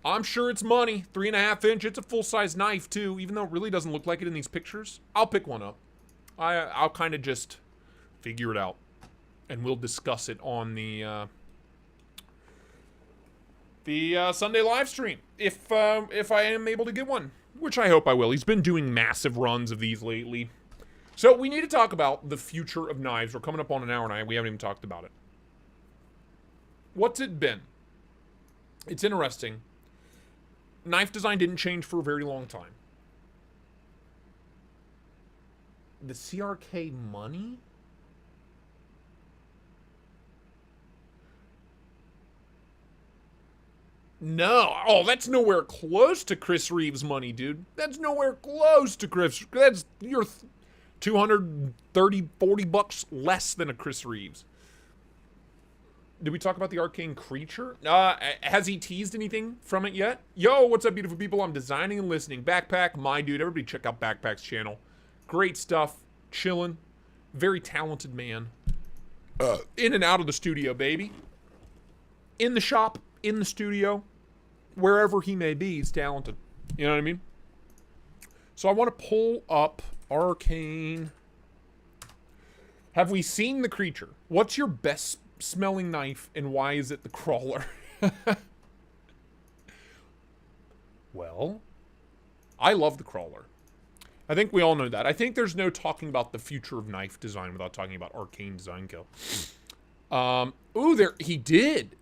I'm sure it's money. 3.5 inch. It's a full-size knife, too. Even though it really doesn't look like it in these pictures. I'll pick one up. I'll kind of just figure it out. And we'll discuss it on the Sunday live stream. If I am able to get one. Which I hope I will. He's been doing massive runs of these lately. So we need to talk about the future of knives. We're coming up on an hour and we haven't even talked about it. What's it been? It's interesting. Knife design didn't change for a very long time. The CRK money? No. Oh, that's nowhere close to Chris Reeves' money, dude. That's nowhere close to Chris. That's your 230, 40 bucks less than a Chris Reeves. Did we talk about the Arcane Creature? Has he teased anything from it yet? Yo, what's up, beautiful people? I'm designing and listening. Backpack, my dude. Everybody check out Backpack's channel. Great stuff. Chilling. Very talented man. In and out of the studio, baby. In the shop, in the studio. Wherever he may be, he's talented. You know what I mean? So I want to pull up Arcane. Have we seen the creature? What's your best smelling knife and why is it the crawler? Well, I love the crawler. I think we all know that. I think there's no talking about the future of knife design without talking about Arcane Design Co. Ooh, he did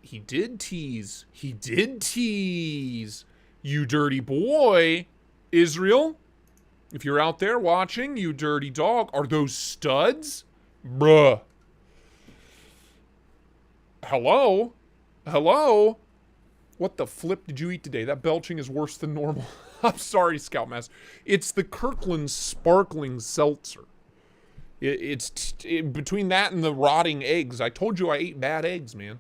tease. He did tease. You dirty boy. Israel, if you're out there watching, you dirty dog. Are those studs? Bruh. Hello? Hello? What the flip did you eat today? That belching is worse than normal. I'm sorry, Scoutmaster. It's the Kirkland Sparkling Seltzer. It's between that and the rotting eggs. I told you I ate bad eggs, man.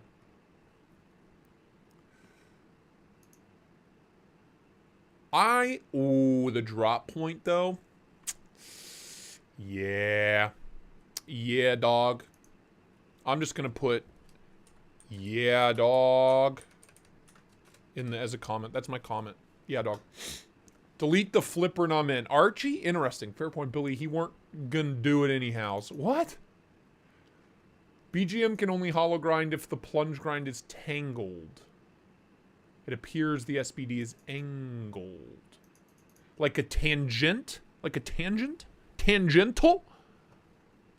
Ooh, the drop point, though. Yeah. Yeah, dog. I'm just going to put, yeah, dog, as a comment. That's my comment. Yeah, dog. Delete the flipper and I'm in. Archie? Interesting. Fair point, Billy. He weren't gonna do it anyhow. What? BGM can only hollow grind if the plunge grind is tangled. It appears the SBD is angled. Like a tangent? Like a tangent? Tangential?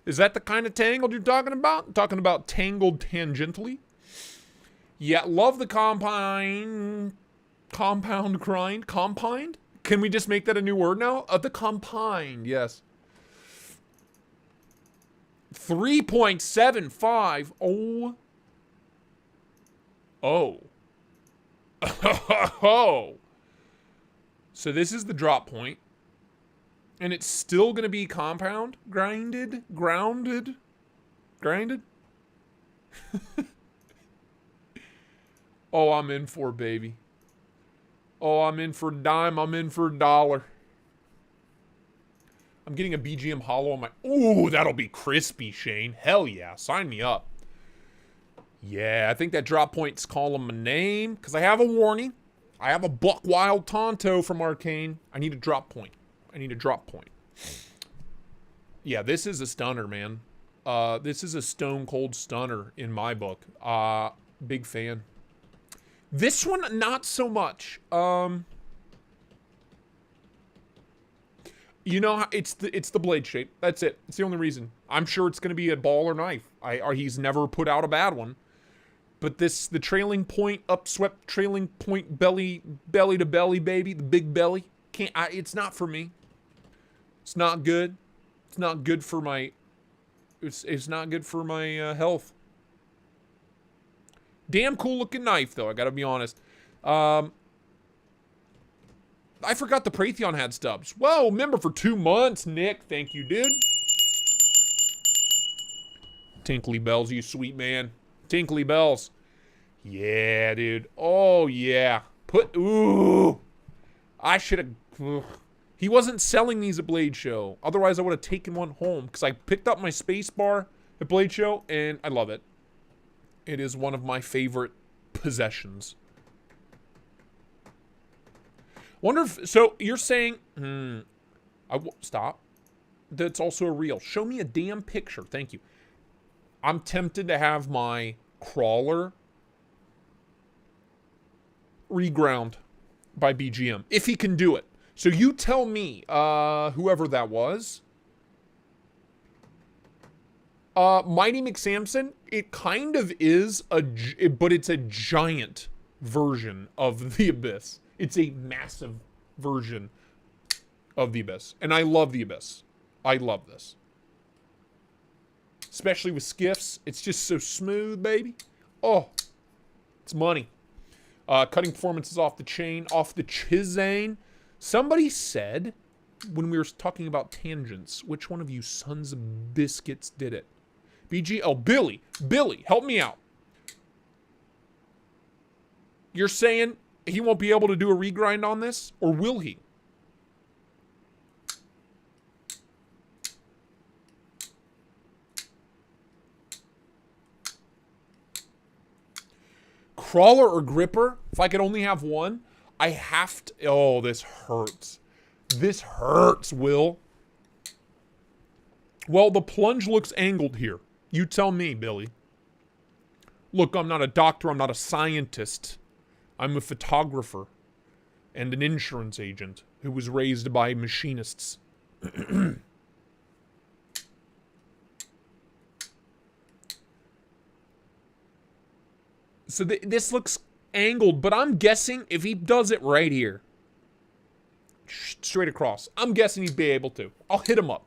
Is that the kind of tangled you're talking about? I'm talking about tangled tangentially? Yeah, love the compound grind. Compound? Can we just make that a new word now? The compound, yes. 3.75. Oh. Oh. Oh. So this is the drop point. And it's still going to be compound? Grounded? Oh, I'm in for, baby. Oh, I'm in for a dime. I'm in for a dollar. I'm getting a BGM hollow on my... Ooh, that'll be crispy, Shane. Hell yeah. Sign me up. Yeah, I think that drop point's calling my name. Because I have a warning. I have a Buck Wild Tonto from Arcane. I need a drop point. Yeah, this is a stunner, man. This is a stone cold stunner in my book. Big fan. This one, not so much. You know, it's the blade shape. That's it. It's the only reason. I'm sure it's going to be a ball or knife. He's never put out a bad one. But the trailing point, upswept trailing point, belly to belly, baby, the big belly. It's not for me. It's not good. It's not good for my. It's not good for my health. Damn cool looking knife, though. I gotta be honest. I forgot the Praetheon had stubs. Whoa, member for 2 months, Nick. Thank you, dude. Tinkly bells, you sweet man. Tinkly bells. Yeah, dude. Oh, yeah. Ooh. I should have... He wasn't selling these at Blade Show. Otherwise, I would have taken one home. Because I picked up my space bar at Blade Show, and I love it. It is one of my favorite possessions. Wonder if... So, you're saying... Stop. That's also a reel. Show me a damn picture. Thank you. I'm tempted to have my crawler reground by BGM. If he can do it. So you tell me, whoever that was. Mighty McSamson, it kind of is, but it's a giant version of the Abyss. It's a massive version of the Abyss. And I love the Abyss. I love this. Especially with skiffs. It's just so smooth, baby. Oh, it's money. Cutting performance is off the chain, off the chizane. Somebody said, when we were talking about tangents, which one of you sons of biscuits did it? Oh, Billy. Billy, help me out. You're saying he won't be able to do a regrind on this? Or will he? Crawler or gripper? If I could only have one, I have to... Oh, this hurts. This hurts, Will. Well, the plunge looks angled here. You tell me, Billy. Look, I'm not a doctor. I'm not a scientist. I'm a photographer and an insurance agent who was raised by machinists. So this looks angled, but I'm guessing if he does it right here, straight across, I'm guessing he'd be able to. I'll hit him up.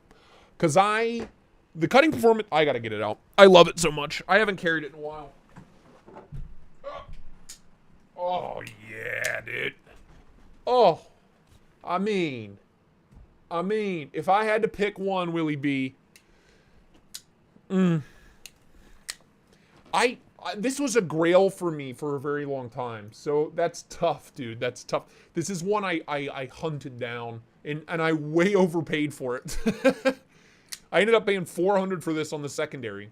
Because I The cutting performance, I gotta get it out. I love it so much. I haven't carried it in a while. Oh, yeah, dude. Oh, I mean, if I had to pick one, Willie B, this was a grail for me for a very long time. So that's tough, dude. That's tough. This is one I hunted down, and I way overpaid for it. I ended up paying $400 for this on the secondary.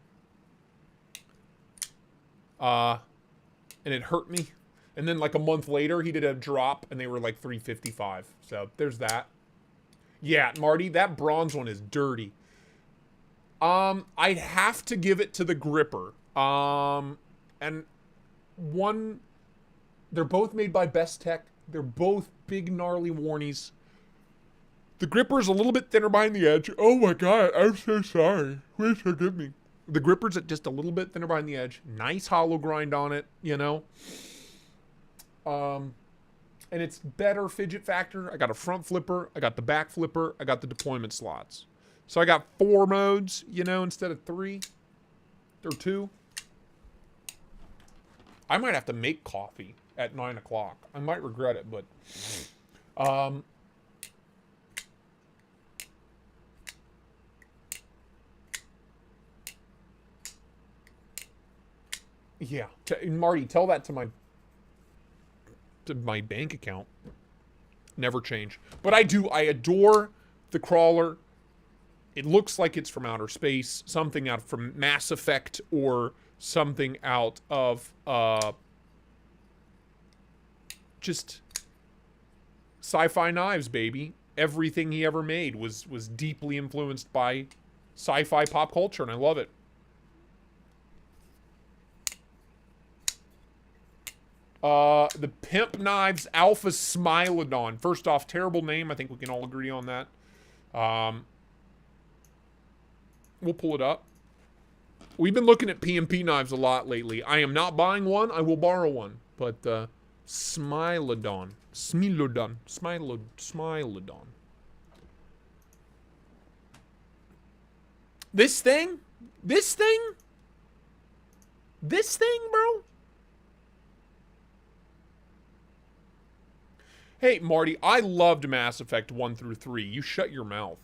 And it hurt me. And then like a month later, he did a drop, and they were like $355. So there's that. Yeah, Marty, that bronze one is dirty. I'd have to give it to the gripper. And one, they're both made by Best Tech. They're both big, gnarly warnies. The gripper's a little bit thinner behind the edge. Oh my God, I'm so sorry. Please forgive me. The gripper's just a little bit thinner behind the edge. Nice hollow grind on it, you know. And it's better fidget factor. I got a front flipper. I got the back flipper. I got the deployment slots. So I got 4 modes, you know, instead of 3 or 2. I might have to make coffee at 9 o'clock. I might regret it, but yeah. Marty, tell that to my bank account. Never change. But I adore the crawler. It looks like it's from outer space, something out from Mass Effect or something out of just sci-fi knives, baby. Everything he ever made was deeply influenced by sci-fi pop culture, and I love it. The Pimp Knives Alpha Smilodon. First off, terrible name. I think we can all agree on that. We'll pull it up. We've been looking at PMP knives a lot lately. I am not buying one. I will borrow one. But, Smilodon. Smilodon. This thing, bro? Hey, Marty, I loved Mass Effect 1 through 3. You shut your mouth.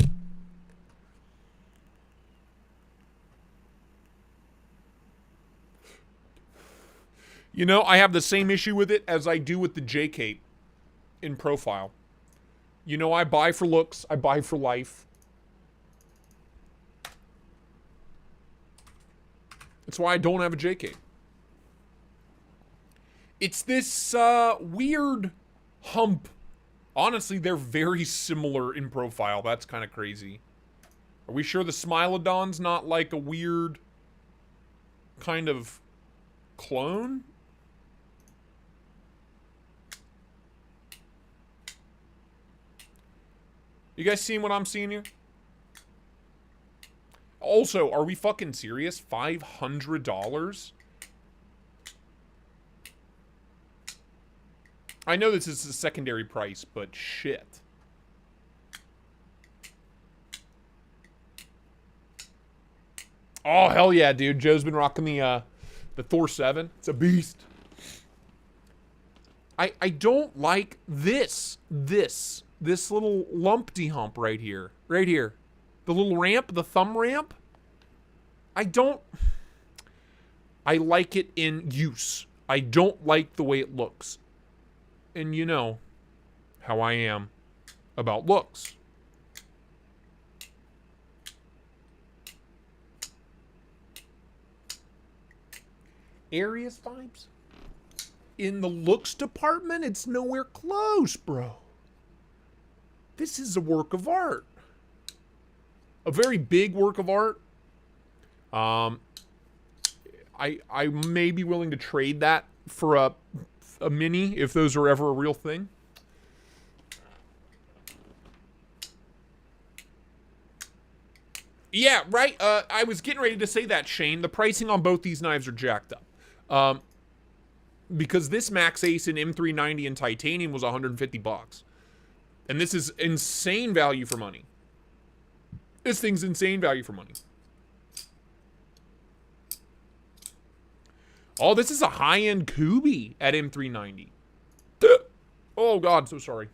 You know, I have the same issue with it as I do with the J-Cape in profile. You know, I buy for looks. I buy for life. That's why I don't have a J-Cape. It's this weird hump. Honestly, they're very similar in profile. That's kind of crazy. Are we sure the Smilodon's not like a weird kind of clone? You guys seeing what I'm seeing here? Also, are we fucking serious? $500? I know this is a secondary price, but shit. Oh, hell yeah, dude. Joe's been rocking the Thor 7. It's a beast. I don't like this little lumpty hump right here. Right here. The little ramp, the thumb ramp. I like it in use. I don't like the way it looks. And you know how I am about looks. Arius vibes? In the looks department, it's nowhere close, bro. This is a work of art. A very big work of art. I may be willing to trade that for a mini if those are ever a real thing. Yeah, right. I was getting ready to say that, Shane. The pricing on both these knives are jacked up. Because this Max Ace in M390 in titanium was $150. And this is insane value for money. This thing's insane value for money. Oh, this is a high-end Kubi at M390. Oh, God, so sorry.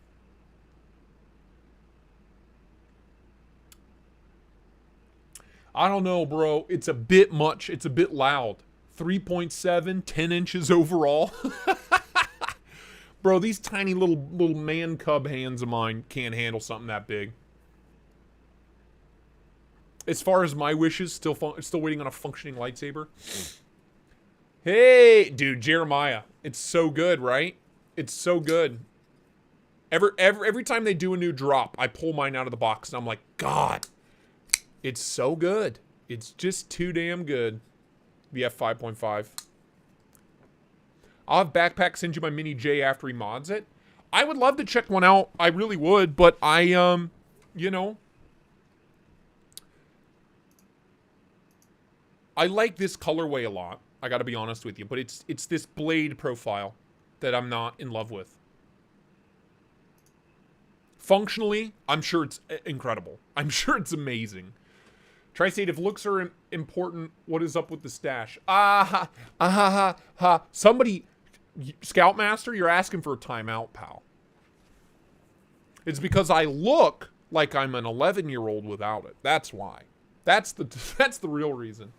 I don't know, bro. It's a bit much. It's a bit loud. 3.7, 10 inches overall. Bro, these tiny little man cub hands of mine can't handle something that big. As far as my wishes, still waiting on a functioning lightsaber. Hey, dude, Jeremiah. It's so good, right? It's so good. Every time they do a new drop, I pull mine out of the box and I'm like, God, it's so good. It's just too damn good. The F5.5. I'll have Backpack send you my Mini J after he mods it. I would love to check one out. I really would, but I, you know, I like this colorway a lot. I gotta be honest with you, but it's this blade profile that I'm not in love with. Functionally, I'm sure it's incredible. I'm sure it's amazing. Tristate, if looks are important, what is up with the stash? Somebody, Scoutmaster, you're asking for a timeout, pal. It's because I look like I'm an 11-year-old without it. That's why. That's the real reason.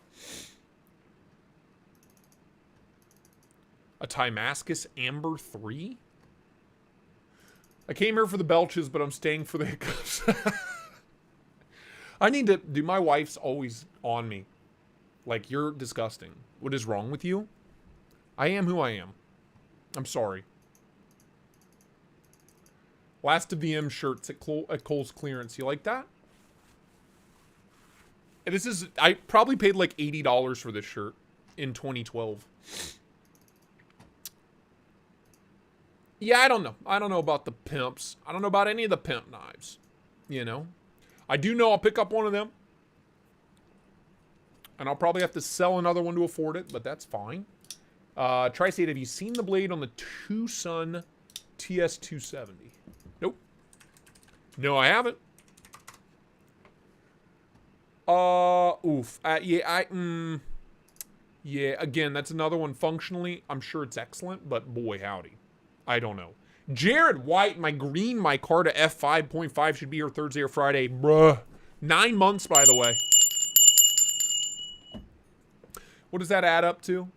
A Timascus Amber 3? I came here for the belches, but I'm staying for the hiccups. I need to... Dude, my wife's always on me. Like, you're disgusting. What is wrong with you? I am who I am. I'm sorry. Last of the M shirts at Kohl's clearance. You like that? And this is... I probably paid like $80 for this shirt in 2012. Yeah, I don't know. I don't know about the pimps. I don't know about any of the pimp knives. You know? I do know I'll pick up one of them. And I'll probably have to sell another one to afford it, but that's fine. Tristate, have you seen the blade on the Tucson TS270? Nope. No, I haven't. Oof. Yeah, again, that's another one functionally. I'm sure it's excellent, but boy, howdy. I don't know. Jared White, my Carta F5.5 should be here Thursday or Friday. Bruh. 9 months, by the way. What does that add up to?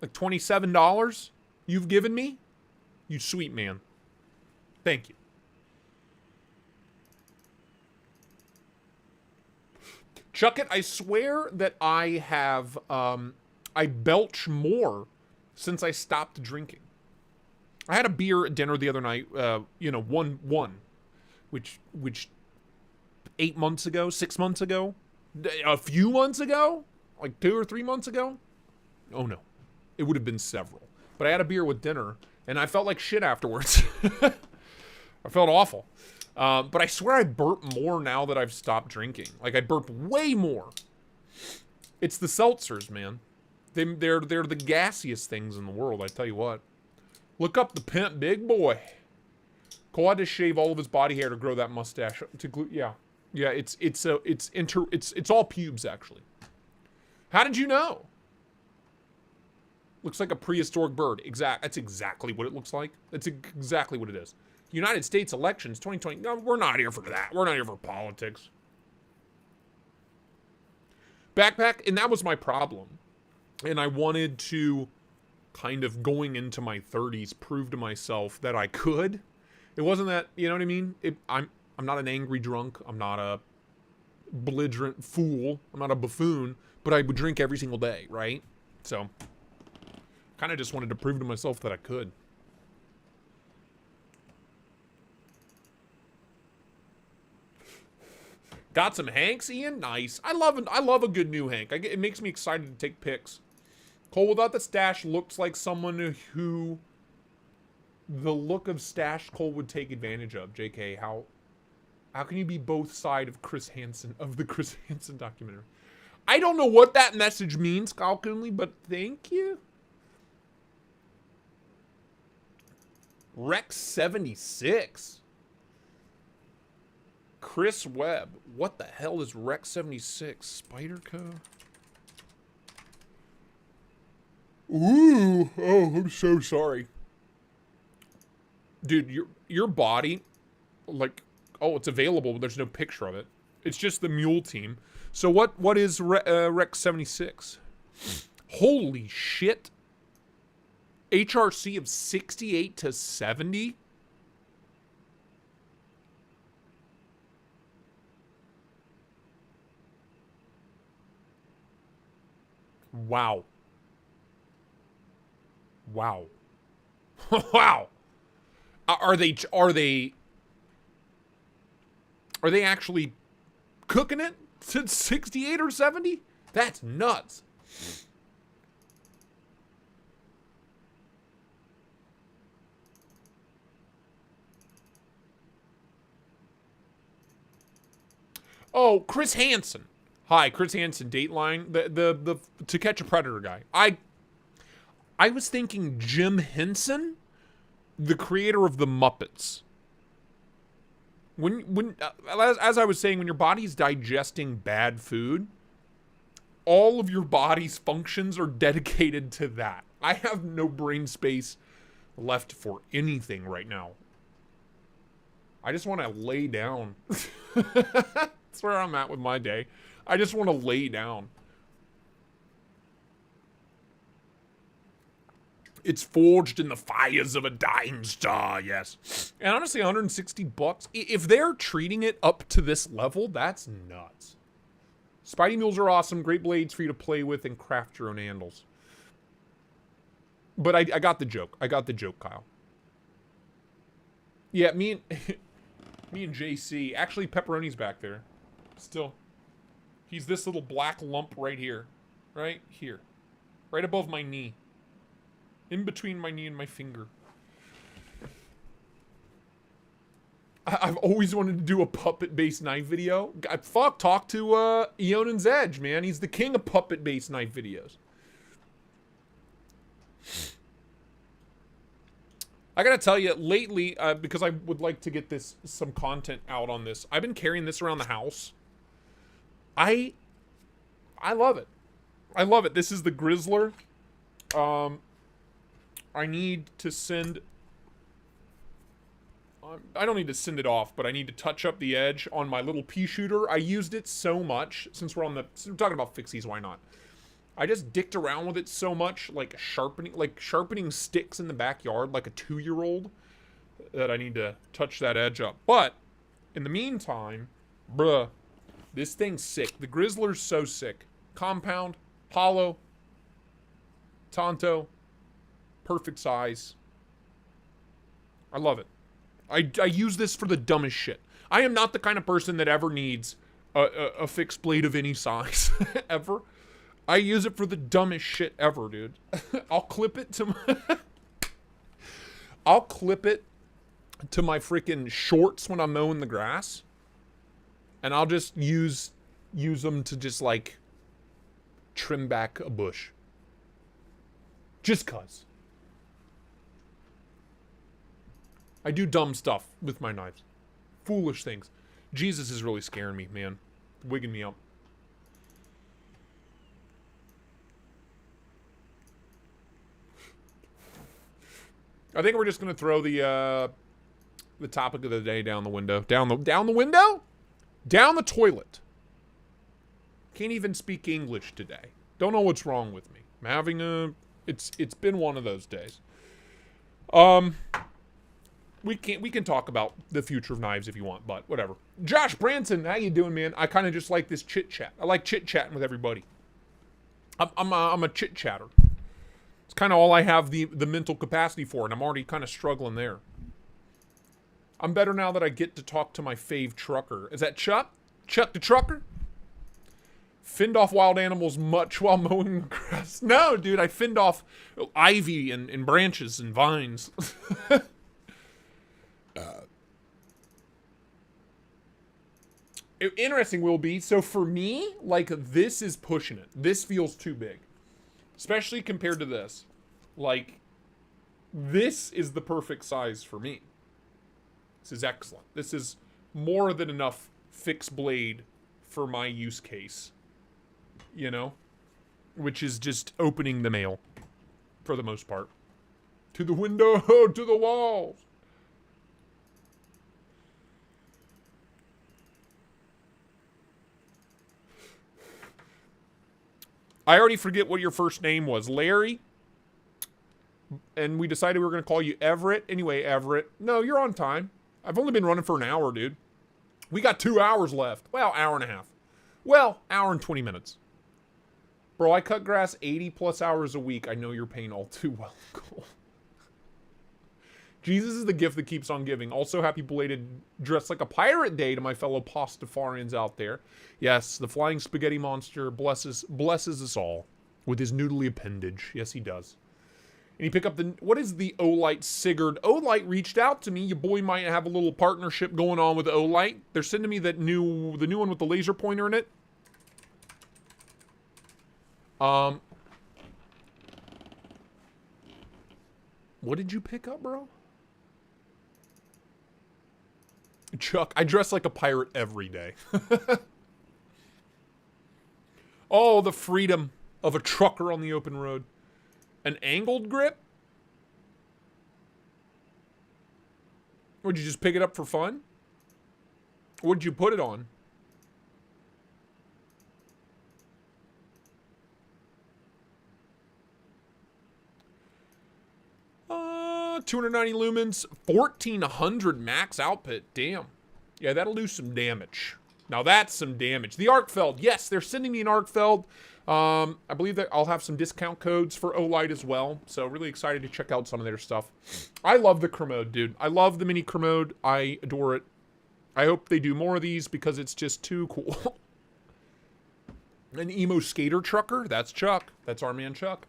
Like $27 you've given me? You sweet man. Thank you. Chuck it, I swear that I have, I belch more since I stopped drinking. I had a beer at dinner the other night, you know, one, which 8 months ago, 6 months ago, a few months ago, like 2 or 3 months ago. Oh no, it would have been several. But I had a beer with dinner, and I felt like shit afterwards. I felt awful. But I swear I burp more now that I've stopped drinking. Like, I burp way more. It's the seltzers, man. They're the gassiest things in the world, I tell you what. Look up the pimp big boy. Cole had to shave all of his body hair to grow that mustache. Yeah, it's all pubes, actually. How did you know? Looks like a prehistoric bird. That's exactly what it looks like. That's exactly what it is. United States elections 2020. No, we're not here for that. We're not here for politics. Backpack, and that was my problem. And I wanted to, kind of going into my 30s, prove to myself that I could. It wasn't that, you know what I mean? I'm not an angry drunk. I'm not a belligerent fool. I'm not a buffoon. But I would drink every single day, right? So, kind of just wanted to prove to myself that I could. Got some Hanks, Ian? Nice. I love a good new Hank. It makes me excited to take pics. Cole without the stash looks like someone who the look of stash Cole would take advantage of. JK, how can you be both sides of the Chris Hansen documentary? I don't know what that message means, Kyle Coonley, but thank you. Rex 76. Chris Webb. What the hell is Rex 76? Spyderco? Ooh, oh, I'm so sorry. Dude, your body, like, oh, it's available, but there's no picture of it. It's just the mule team. So what is Rex 76? Holy shit. HRC of 68 to 70? Wow. Wow. Wow. Are they actually cooking it to 68 or 70? That's nuts. Oh, Chris Hansen. Hi, Chris Hansen, Dateline, the To Catch a Predator guy. I was thinking Jim Henson, the creator of the Muppets. As I was saying, when your body's digesting bad food, all of your body's functions are dedicated to that. I have no brain space left for anything right now. I just want to lay down. That's where I'm at with my day. I just want to lay down. It's forged in the fires of a dying star, yes. And honestly, 160 bucks. If they're treating it up to this level, that's nuts. Spidey mules are awesome. Great blades for you to play with and craft your own handles. But I got the joke. I got the joke, Kyle. Yeah, me and JC. Actually, Pepperoni's back there. Still. He's this little black lump right here. Right here. Right above my knee. In between my knee and my finger. I've always wanted to do a puppet-based knife video. Talk to Eonan's Edge, man. He's the king of puppet-based knife videos. I gotta tell you, lately, because I would like to get some content out on this, I've been carrying this around the house. I love it. I love it. This is the Grizzler. I need to send... I don't need to send it off, but I need to touch up the edge on my little pea shooter. I used it so much, since we're talking about fixies, why not? I just dicked around with it so much, like sharpening sticks in the backyard like a 2-year-old, that I need to touch that edge up. But, in the meantime, bruh, this thing's sick. The Grizzler's so sick. Compound, hollow, Tonto, perfect size. I love it. I use this for the dumbest shit. I am not the kind of person that ever needs a fixed blade of any size. Ever. I use it for the dumbest shit ever, dude. I'll clip it to my freaking shorts when I'm mowing the grass. And I'll just use them to just, like, trim back a bush. Just 'cause. I do dumb stuff with my knives. Foolish things. Jesus is really scaring me, man. Wigging me up. I think we're just gonna throw the topic of the day down the window. Down the window? Down the toilet. Can't even speak English today. Don't know what's wrong with me. I'm having it's been one of those days. We can talk about the future of knives if you want, but whatever. Josh Branson, how you doing, man? I kind of just like this chit chat. I like chit chatting with everybody. I'm a chit chatter. It's kind of all I have the mental capacity for, and I'm already kind of struggling there. I'm better now that I get to talk to my fave trucker. Is that Chuck? Chuck the trucker? Finned off wild animals much while mowing the grass. No, dude, I finned off ivy and branches and vines. Interesting will be, so for me, like, this is pushing it. This feels too big. Especially compared to this. Like, this is the perfect size for me. This is excellent. This is more than enough fixed blade for my use case. You know? Which is just opening the mail. for the most part. To the window, to the walls. I already forget what your first name was. Larry? And we decided we were going to call you Everett. Anyway, Everett. No, you're on time. I've only been running for an hour, dude. We got 2 hours left. Well, hour and a half. Well, hour and 20 minutes. Bro, I cut grass 80 plus hours a week. I know your pain all too well. Cool. Jesus is the gift that keeps on giving. Also, happy belated Dress Like a Pirate Day to my fellow Pastafarians out there. Yes, the flying spaghetti monster blesses us all with his noodly appendage. Yes, he does. And you pick up the, what is the Olight Sigurd? Olight reached out to me. Your boy might have a little partnership going on with Olight. They're sending me the new one with the laser pointer in it. What did you pick up, bro? Chuck, I dress like a pirate every day. Oh, the freedom of a trucker on the open road. An angled grip? Or did you just pick it up for fun? What did you put it on? Uh, 290 lumens, 1400 max output. Damn. Yeah, that'll do some damage. Now that's some damage. The arc feld. Yes, they're sending me an arc feld. I believe that I'll have some discount codes for Olight as well. So really excited to check out some of their stuff. I love the Kermode, dude. I love the mini Kermode. I adore it. I hope they do more of these because it's just too cool. An emo skater trucker. That's Chuck. That's our man Chuck.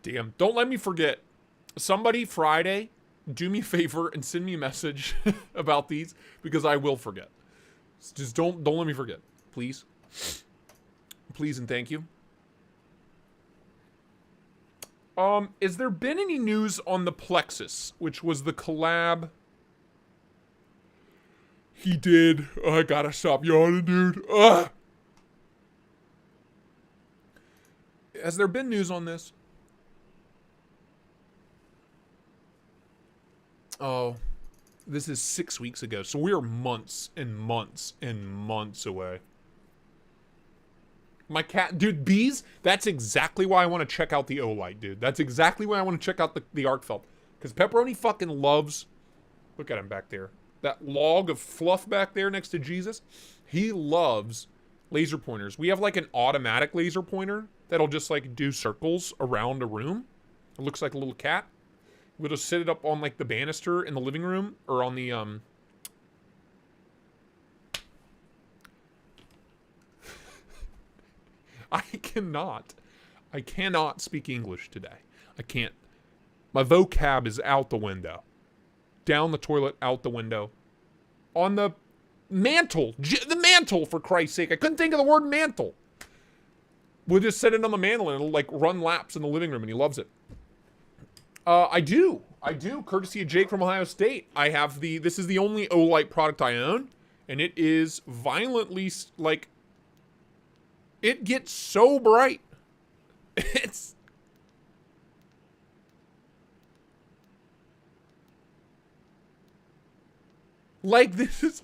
Damn. Don't let me forget. Somebody Friday, do me a favor and send me a message about these because I will forget. Just don't let me forget, please. Please and thank you. Is there been any news on the Plexus, which was the collab? He did. Oh, I gotta stop yawning, dude. Ugh. Has there been news on this? Oh, this is 6 weeks ago. So we're months and months and months away. My cat, dude, bees, that's exactly why I want to check out the Olight, dude. That's exactly why I want to check out the arc felt. Because Pepperoni fucking loves, look at him back there. That log of fluff back there next to Jesus. He loves laser pointers. We have like an automatic laser pointer that'll just like do circles around a room. It looks like a little cat. We'll just set it up on like the banister in the living room or on the I cannot speak English today. I can't. My vocab is out the window. Down the toilet, out the window. On the mantle. The mantle, for Christ's sake. I couldn't think of the word mantle. We'll just set it on the mantle and it'll like run laps in the living room and he loves it. I do, courtesy of Jake from Ohio State. I have this is the only Olight product I own, and it is violently, like, it gets so bright. It's, like, this is,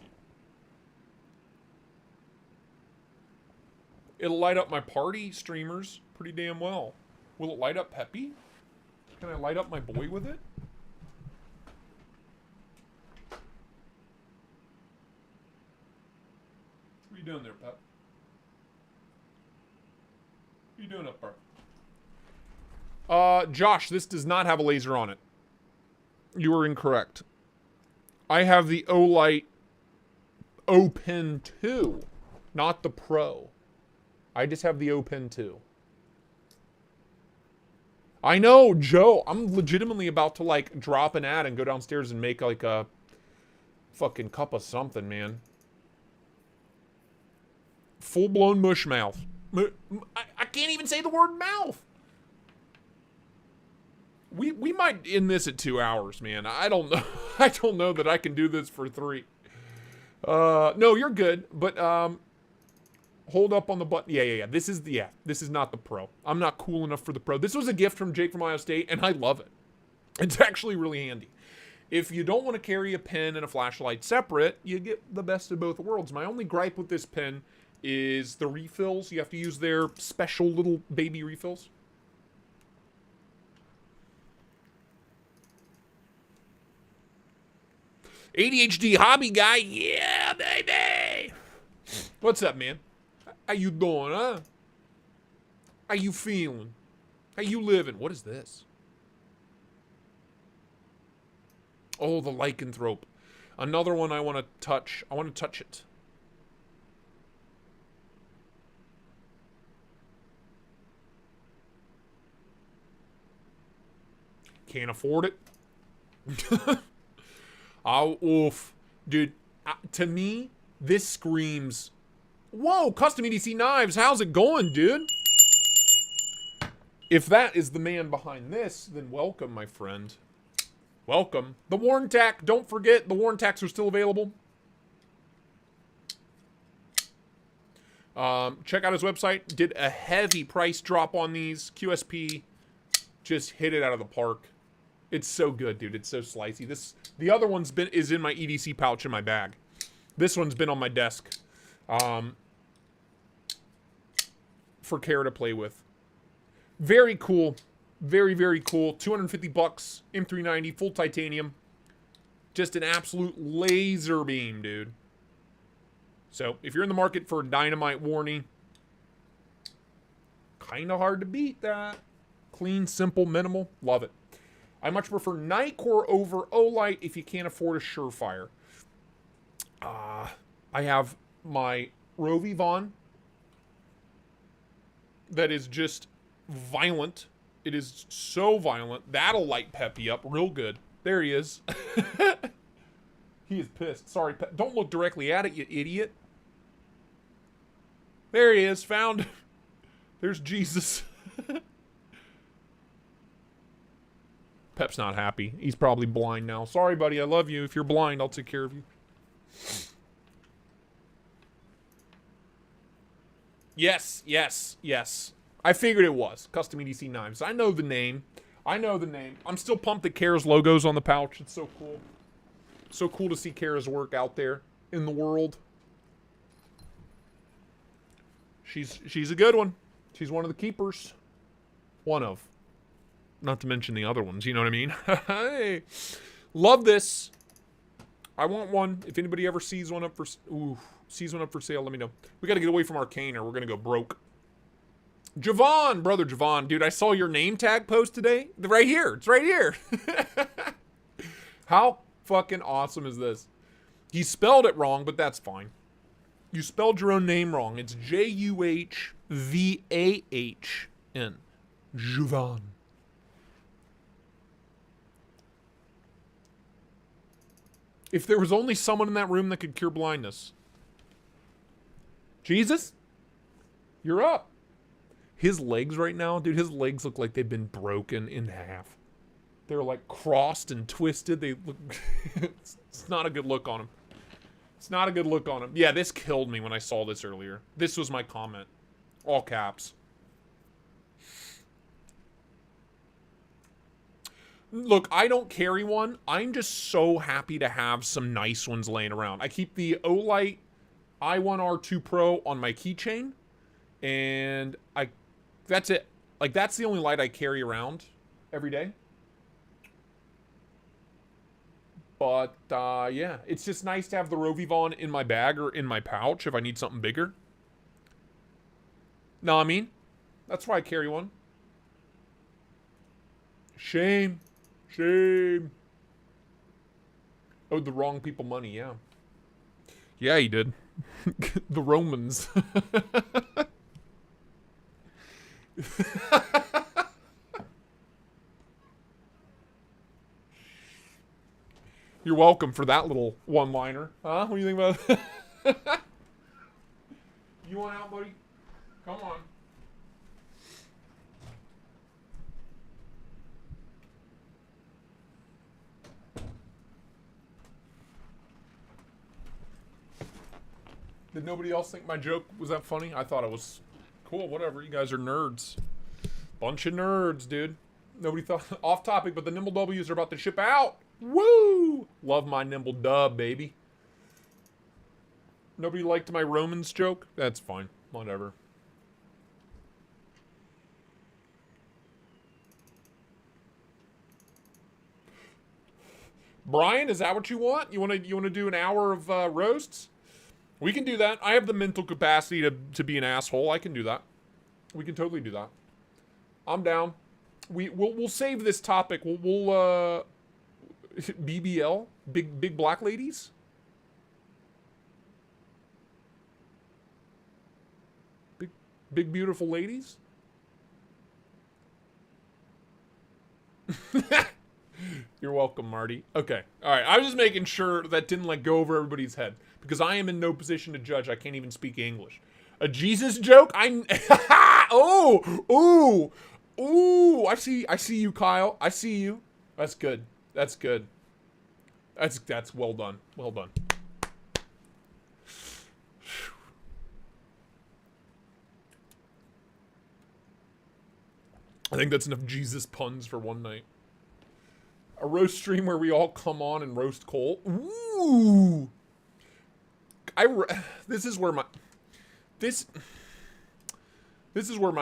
it'll light up my party streamers pretty damn well. Will it light up Peppy? Can I light up my boy with it? What are you doing there, Pep? What are you doing up there? Josh, this does not have a laser on it. You are incorrect. I have the Olight O-Pen 2, not the Pro. I just have the O-Pen 2. I know, Joe. I'm legitimately about to, like, drop an ad and go downstairs and make, like, a fucking cup of something, man. Full-blown mush mouth. I can't even say the word mouth. We might end this at 2 hours, man. I don't know. I don't know that I can do this for 3. No, you're good. But, Hold up on the button. Yeah. This is not the Pro. I'm not cool enough for the Pro. This was a gift from Jake from Ohio State, and I love it. It's actually really handy. If you don't want to carry a pen and a flashlight separate, you get the best of both worlds. My only gripe with this pen is the refills. You have to use their special little baby refills. ADHD hobby guy, yeah, baby. What's up, man? How you doing, huh? How you feeling? How you living? What is this? Oh, the lycanthrope. Another one I want to touch. I want to touch it. Can't afford it. Oh, oof. Dude, to me, this screams, whoa, custom EDC knives. How's it going, dude? If that is the man behind this, then welcome, my friend. Welcome. The Warren Tack, don't forget, the Warren Tacks are still available. Check out his website. Did a heavy price drop on these. QSP just hit it out of the park. It's so good, dude. It's so slicey. The other one's is in my EDC pouch in my bag. This one's been on my desk for Kara to play with. Very cool. Very, very cool. 250 bucks. M390, full titanium. Just an absolute laser beam, dude. So, if you're in the market for a dynamite warnie, kind of hard to beat that. Clean, simple, minimal. Love it. I much prefer Nitecore over Olight if you can't afford a Surefire. I have my Rovi Vaughn that is just violent. It is so violent. That'll light Peppy up real good. There he is. He is pissed. Sorry, don't look directly at it, you idiot. There he is. Found. There's Jesus. Pep's not happy. He's probably blind now. Sorry, buddy. I love you. If you're blind, I'll take care of you. Yes. I figured it was. Custom EDC knives. I know the name. I'm still pumped that Kara's logo's on the pouch. It's so cool. So cool to see Kara's work out there in the world. She's a good one. She's one of the keepers. One of. Not to mention the other ones, you know what I mean? Hey, love this. I want one. If anybody ever sees one up for sale, let me know. We got to get away from Arcane or we're going to go broke. Javon, brother Javon. Dude, I saw your name tag post today. Right here. It's right here. How fucking awesome is this? He spelled it wrong, but that's fine. You spelled your own name wrong. It's Juhvahn. Javon. If there was only someone in that room that could cure blindness. Jesus? You're up. His legs right now, dude, his legs look like they've been broken in half. They're like crossed and twisted. They look... It's not a good look on him. It's not a good look on him. Yeah, this killed me when I saw this earlier. This was my comment. All caps. Look, I don't carry one. I'm just so happy to have some nice ones laying around. I keep the Olight i1R2 Pro on my keychain. And that's it. Like, that's the only light I carry around every day. But, yeah. It's just nice to have the Rovi Vaughn in my bag or in my pouch if I need something bigger. Know what I mean? That's why I carry one. Shame. Shame. Owed the wrong people money, yeah. Yeah, he did. The Romans. You're welcome for that little one-liner. Huh? What do you think about that? You want out, buddy? Come on. Did nobody else think my joke was that funny? I thought it was cool. Whatever. You guys are nerds. Bunch of nerds, dude. Nobody thought... Off topic, but the Nimble W's are about to ship out. Woo! Love my Nimble Dub, baby. Nobody liked my Romans joke? That's fine. Whatever. Brian, is that what you want? You want to do an hour of roasts? We can do that. I have the mental capacity to be an asshole. I can do that. We can totally do that. I'm down. We'll save this topic. We'll BBL, big black ladies. Big beautiful ladies. You're welcome, Marty. Okay. All right. I was just making sure that didn't like go over everybody's head because I am in no position to judge. I can't even speak English. A Jesus joke? Oh. I see you, Kyle. I see you. That's good. That's good. That's well done. Well done. I think that's enough Jesus puns for one night. A roast stream where we all come on and roast Cole. Ooh. This is where my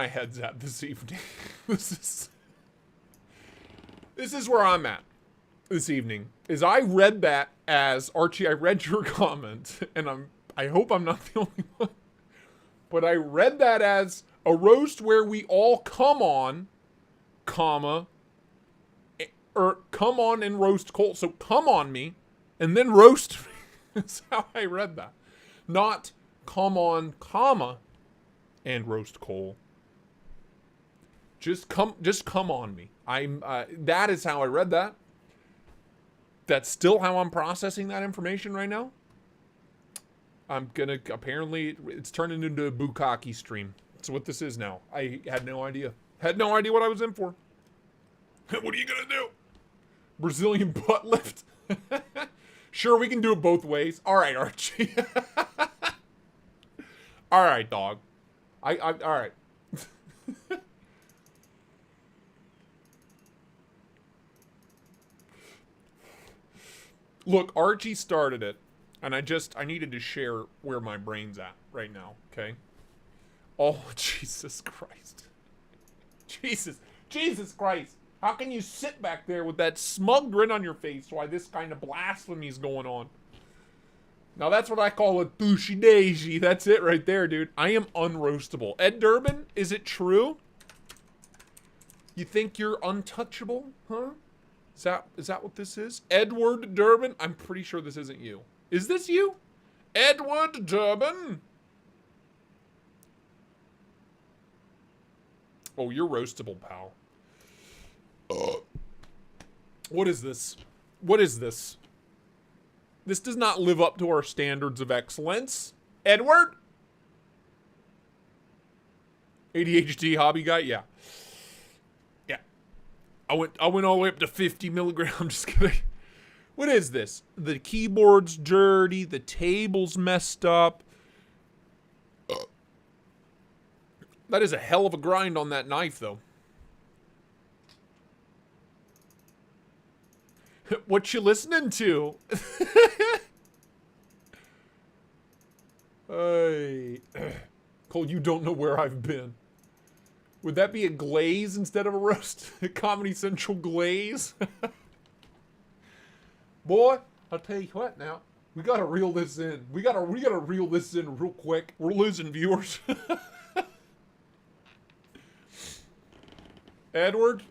head's at this evening. This is where I'm at this evening. Is I read that as Archie, I read your comment, and I hope I'm not the only one. But I read that as a roast where we all come on, comma, or come on and roast Cole. So come on me, and then roast me. That's how I read that. Not come on, comma, and roast Cole. Just come on me. That is how I read that. That's still how I'm processing that information right now. Apparently, it's turning into a bukkake stream. That's what this is now. I had no idea. Had no idea what I was in for. What are you gonna do? Brazilian butt lift? Sure, we can do it both ways. All right, Archie. All right, dog. All right. Look, Archie started it, and I needed to share where my brain's at right now, okay? Oh, Jesus Christ. Jesus Christ. How can you sit back there with that smug grin on your face while this kind of blasphemy is going on? Now that's what I call a douchey daisy. That's it right there, dude. I am unroastable. Ed Durbin, is it true? You think you're untouchable? Huh? Is that what this is? Edward Durbin? I'm pretty sure this isn't you. Is this you? Edward Durbin? Oh, you're roastable, pal. What is this? What is this? This does not live up to our standards of excellence. Edward? ADHD hobby guy? Yeah. Yeah. I went all the way up to 50 milligrams. I'm just kidding. What is this? The keyboard's dirty. The table's messed up. That is a hell of a grind on that knife, though. What you listening to? Hey. Cole, you don't know where I've been. Would that be a glaze instead of a roast? Comedy Central glaze? Boy, I'll tell you what now. We gotta reel this in. We gotta reel this in real quick. We're losing viewers. Edward?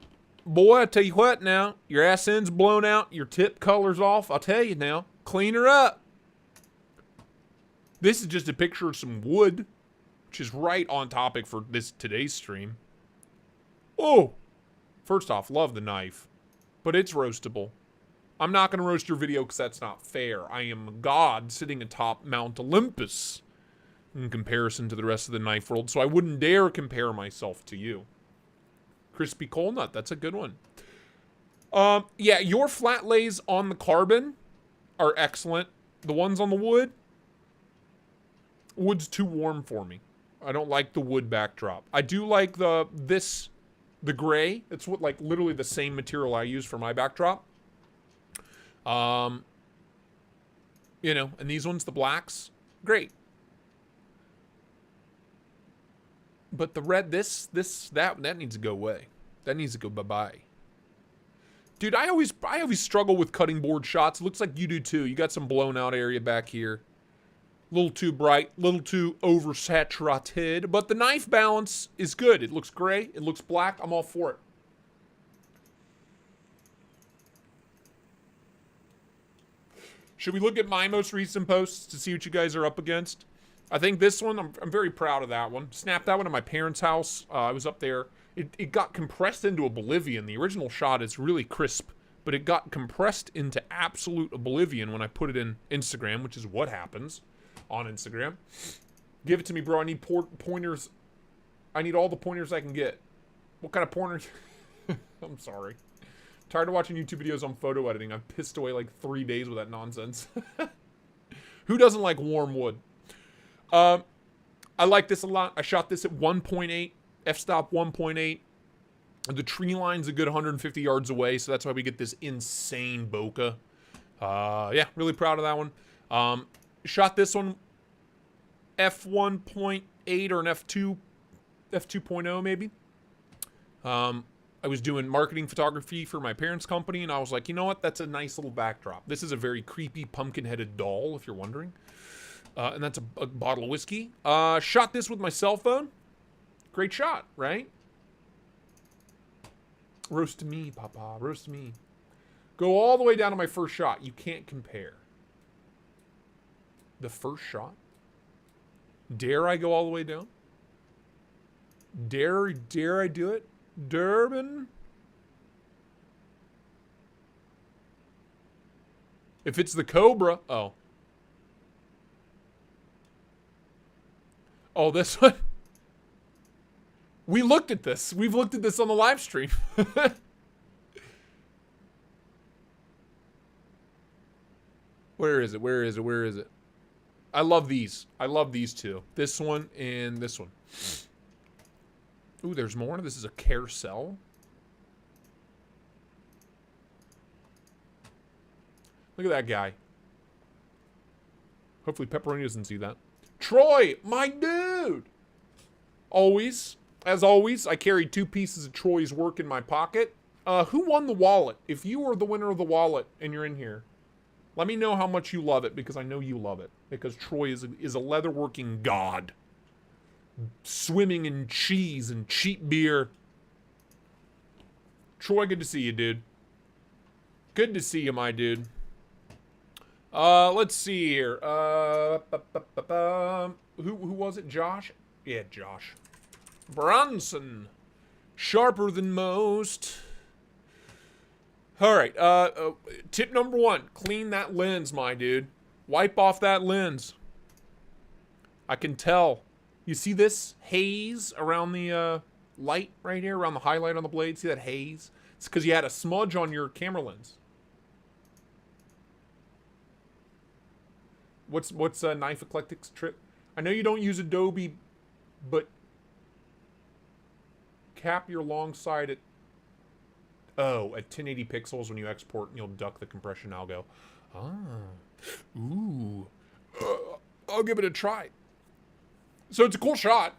Boy, I tell you what now, your ass end's blown out, your tip color's off. I'll tell you now, clean her up. This is just a picture of some wood, which is right on topic for today's stream. Oh, first off, love the knife, but it's roastable. I'm not going to roast your video because that's not fair. I am God sitting atop Mount Olympus in comparison to the rest of the knife world, so I wouldn't dare compare myself to you. Crispy coal nut, that's a good one. Yeah, your flat lays on the carbon are excellent. The ones on the wood, Wood's too warm for me. I don't like the wood backdrop. I do like the gray. It's what, like, literally the same material I use for my backdrop. You know, and these ones, the blacks, great. But the red, that needs to go away. That needs to go bye-bye. Dude, I always struggle with cutting board shots. It looks like you do too. You got some blown out area back here. A little too bright, a little too oversaturated. But the knife balance is good. It looks gray. It looks black. I'm all for it. Should we look at my most recent posts to see what you guys are up against? I think this one, I'm very proud of that one. Snapped that one at my parents' house. I was up there. It got compressed into oblivion. The original shot is really crisp, but it got compressed into absolute oblivion when I put it in Instagram, which is what happens on Instagram. Give it to me, bro. I need pointers. I need all the pointers I can get. What kind of pointers? I'm sorry. Tired of watching YouTube videos on photo editing. I've pissed away like 3 days with that nonsense. Who doesn't like warm wood? I like this a lot. I shot this at 1.8, f-stop 1.8. The tree line's a good 150 yards away, so that's why we get this insane bokeh. Yeah, really proud of that one. Shot this one f1.8 or an f2.0 maybe. I was doing marketing photography for my parents' company, and I was like, you know what? That's a nice little backdrop. This is a very creepy pumpkin-headed doll, if you're wondering. And that's a bottle of whiskey. Shot this with my cell phone. Great shot, right? Roast me, papa. Roast me. Go all the way down to my first shot. You can't compare. The first shot? Dare I go all the way down? Dare I do it? Durban? If it's the Cobra... Oh. Oh, this one? We looked at this. We've looked at this on the live stream. Where is it? Where is it? Where is it? I love these. I love these two. This one and this one. Ooh, there's more. This is a carousel. Look at that guy. Hopefully Pepperoni doesn't see that. Troy, my dude. Always, as always, I carried 2 pieces of Troy's work in my pocket. Who won the wallet? If you are the winner of the wallet and you're in here, let me know how much you love it, because I know you love it. Because Troy is a leatherworking god. Swimming in cheese and cheap beer. Troy, good to see you, dude. Good to see you, my dude. Let's see here. Who was it? Josh? Yeah, Josh. Bronson. Sharper than most. All right. Tip number 1. Clean that lens, my dude. Wipe off that lens. I can tell. You see this haze around the light right here, around the highlight on the blade? See that haze? It's because you had a smudge on your camera lens. What's Knife Eclectic's trip? I know you don't use Adobe, but cap your long side at 1080 pixels when you export, and you'll duck the compression algo. Ooh. I'll give it a try. So it's a cool shot.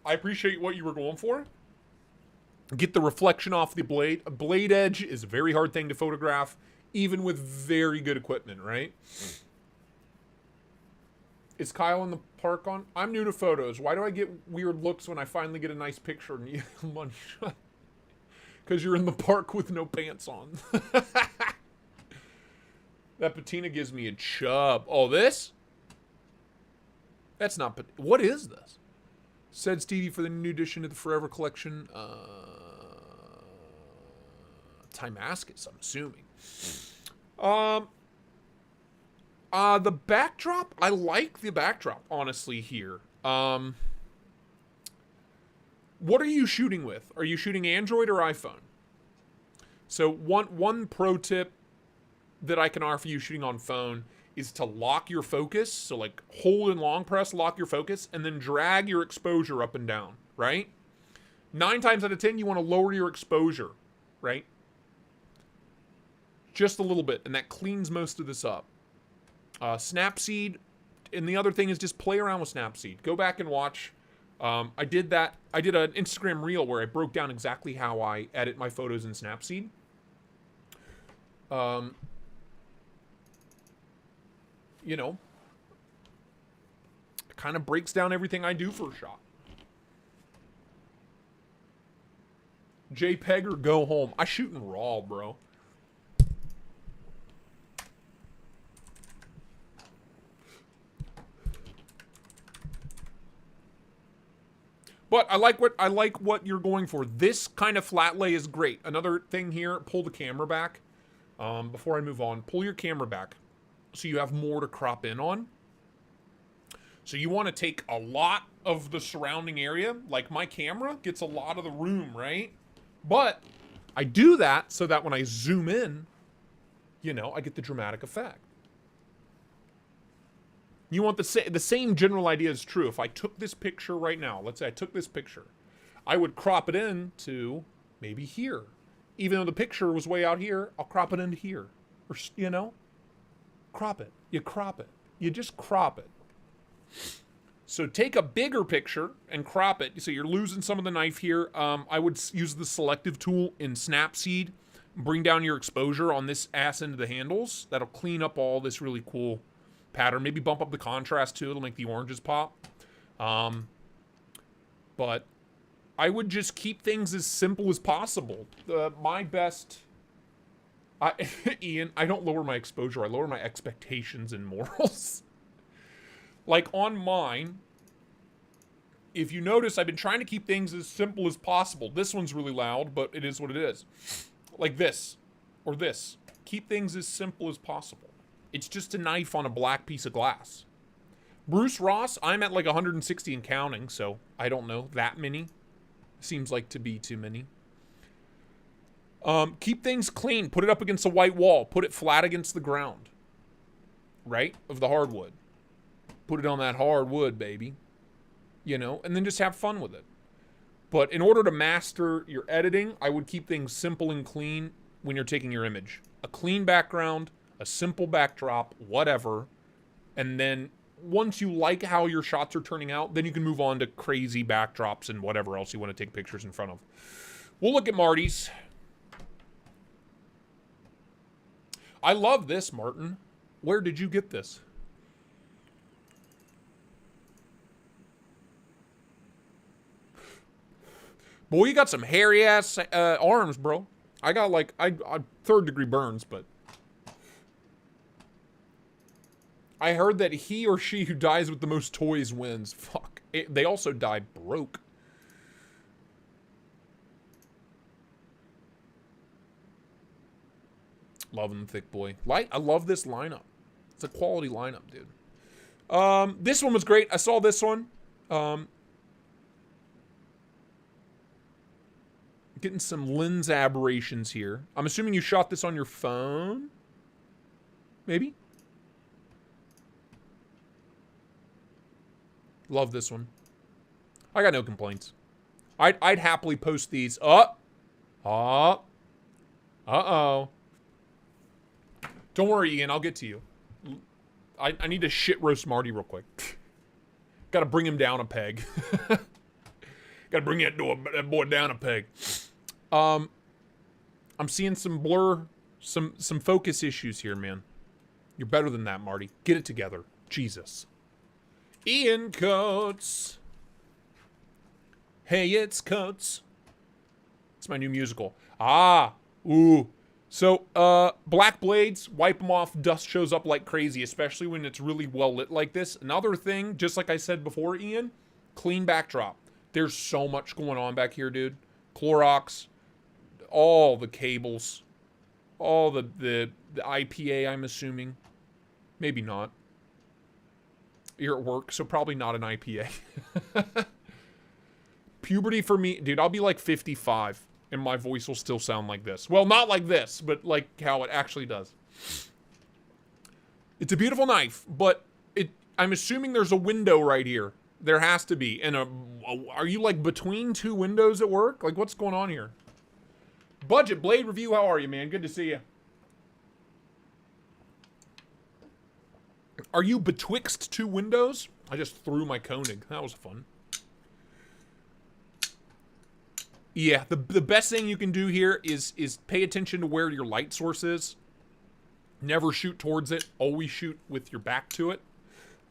I appreciate what you were going for. Get the reflection off the blade. A blade edge is a very hard thing to photograph, even with very good equipment, right? Is Kyle in the park on? I'm new to photos. Why do I get weird looks when I finally get a nice picture and you money shot? Because you're in the park with no pants on. That patina gives me a chub. Oh, this? That's not... What is this? Said Stevie for the new edition of the Forever Collection. Timascus, I'm assuming. The backdrop? I like the backdrop, honestly, here. What are you shooting with? Are you shooting Android or iPhone? So one pro tip that I can offer you shooting on phone is to lock your focus. So like hold and long press, lock your focus, and then drag your exposure up and down, right? 9 times out of 10, you want to lower your exposure, right? Just a little bit, and that cleans most of this up. Snapseed, and the other thing is just play around with Snapseed. Go back and watch. I did that. I did an Instagram reel where I broke down exactly how I edit my photos in Snapseed. You know, it kind of breaks down everything I do for a shot. JPEG or go home. I shoot in RAW, bro. But I like what you're going for. This kind of flat lay is great. Another thing here, pull the camera back. Before I move on, pull your camera back so you have more to crop in on. So you want to take a lot of the surrounding area. Like my camera gets a lot of the room, right? But I do that so that when I zoom in, you know, I get the dramatic effect. You want the same general idea is true. If I took this picture right now, let's say I took this picture, I would crop it in to maybe here. Even though the picture was way out here, I'll crop it into here. Or, you know, crop it. You crop it. You just crop it. So take a bigger picture and crop it. So you're losing some of the knife here. I would use the selective tool in Snapseed. Bring down your exposure on this ass end of the handles. That'll clean up all this really cool pattern. Maybe bump up the contrast too. It'll make the oranges pop. But I would just keep things as simple as possible. My best... Ian, I don't lower my exposure. I lower my expectations and morals. Like on mine, if you notice, I've been trying to keep things as simple as possible. This one's really loud, but it is what it is. Like this, or this. Keep things as simple as possible. It's just a knife on a black piece of glass. Bruce Ross, I'm at like 160 and counting, so I don't know, that many. Seems like to be too many. Keep things clean. Put it up against a white wall. Put it flat against the ground. Right? Of the hardwood. Put it on that hardwood, baby. You know, and then just have fun with it. But in order to master your editing, I would keep things simple and clean when you're taking your image. A clean background, a simple backdrop, whatever. And then once you like how your shots are turning out, then you can move on to crazy backdrops and whatever else you want to take pictures in front of. We'll look at Marty's. I love this, Martin. Where did you get this? Boy, you got some hairy ass arms, bro. I got like I 3rd degree burns, but I heard that he or she who dies with the most toys wins. Fuck. They also die broke. Loving the thick boy. I love this lineup. It's a quality lineup, dude. This one was great. I saw this one. Getting some lens aberrations here. I'm assuming you shot this on your phone? Maybe? Love this one. I got no complaints. I'd happily post these. Uh-oh. Don't worry, Ian. I'll get to you. I need to shit roast Marty real quick. Gotta bring him down a peg. Gotta bring that boy down a peg. I'm seeing some blur, some focus issues here, man. You're better than that, Marty. Get it together. Jesus. Ian Coates. Hey, it's Coates. It's my new musical. Ooh. So, black blades, wipe them off, dust shows up like crazy, especially when it's really well lit like this. Another thing, just like I said before, Ian, clean backdrop. There's so much going on back here, dude. Clorox, all the cables, all the IPA, I'm assuming. Maybe not. You're at work, so probably not an IPA. Puberty for me, dude, I'll be like 55. And my voice will still sound like this. Well, not like this, but like how it actually does. It's a beautiful knife, but I'm assuming there's a window right here. There has to be. And are you like between two windows at work? Like what's going on here? Budget Blade Review, how are you, man? Good to see you. Are you betwixt two windows? I just threw my Koenig. That was fun. Yeah, the best thing you can do here is pay attention to where your light source is. Never shoot towards it. Always shoot with your back to it.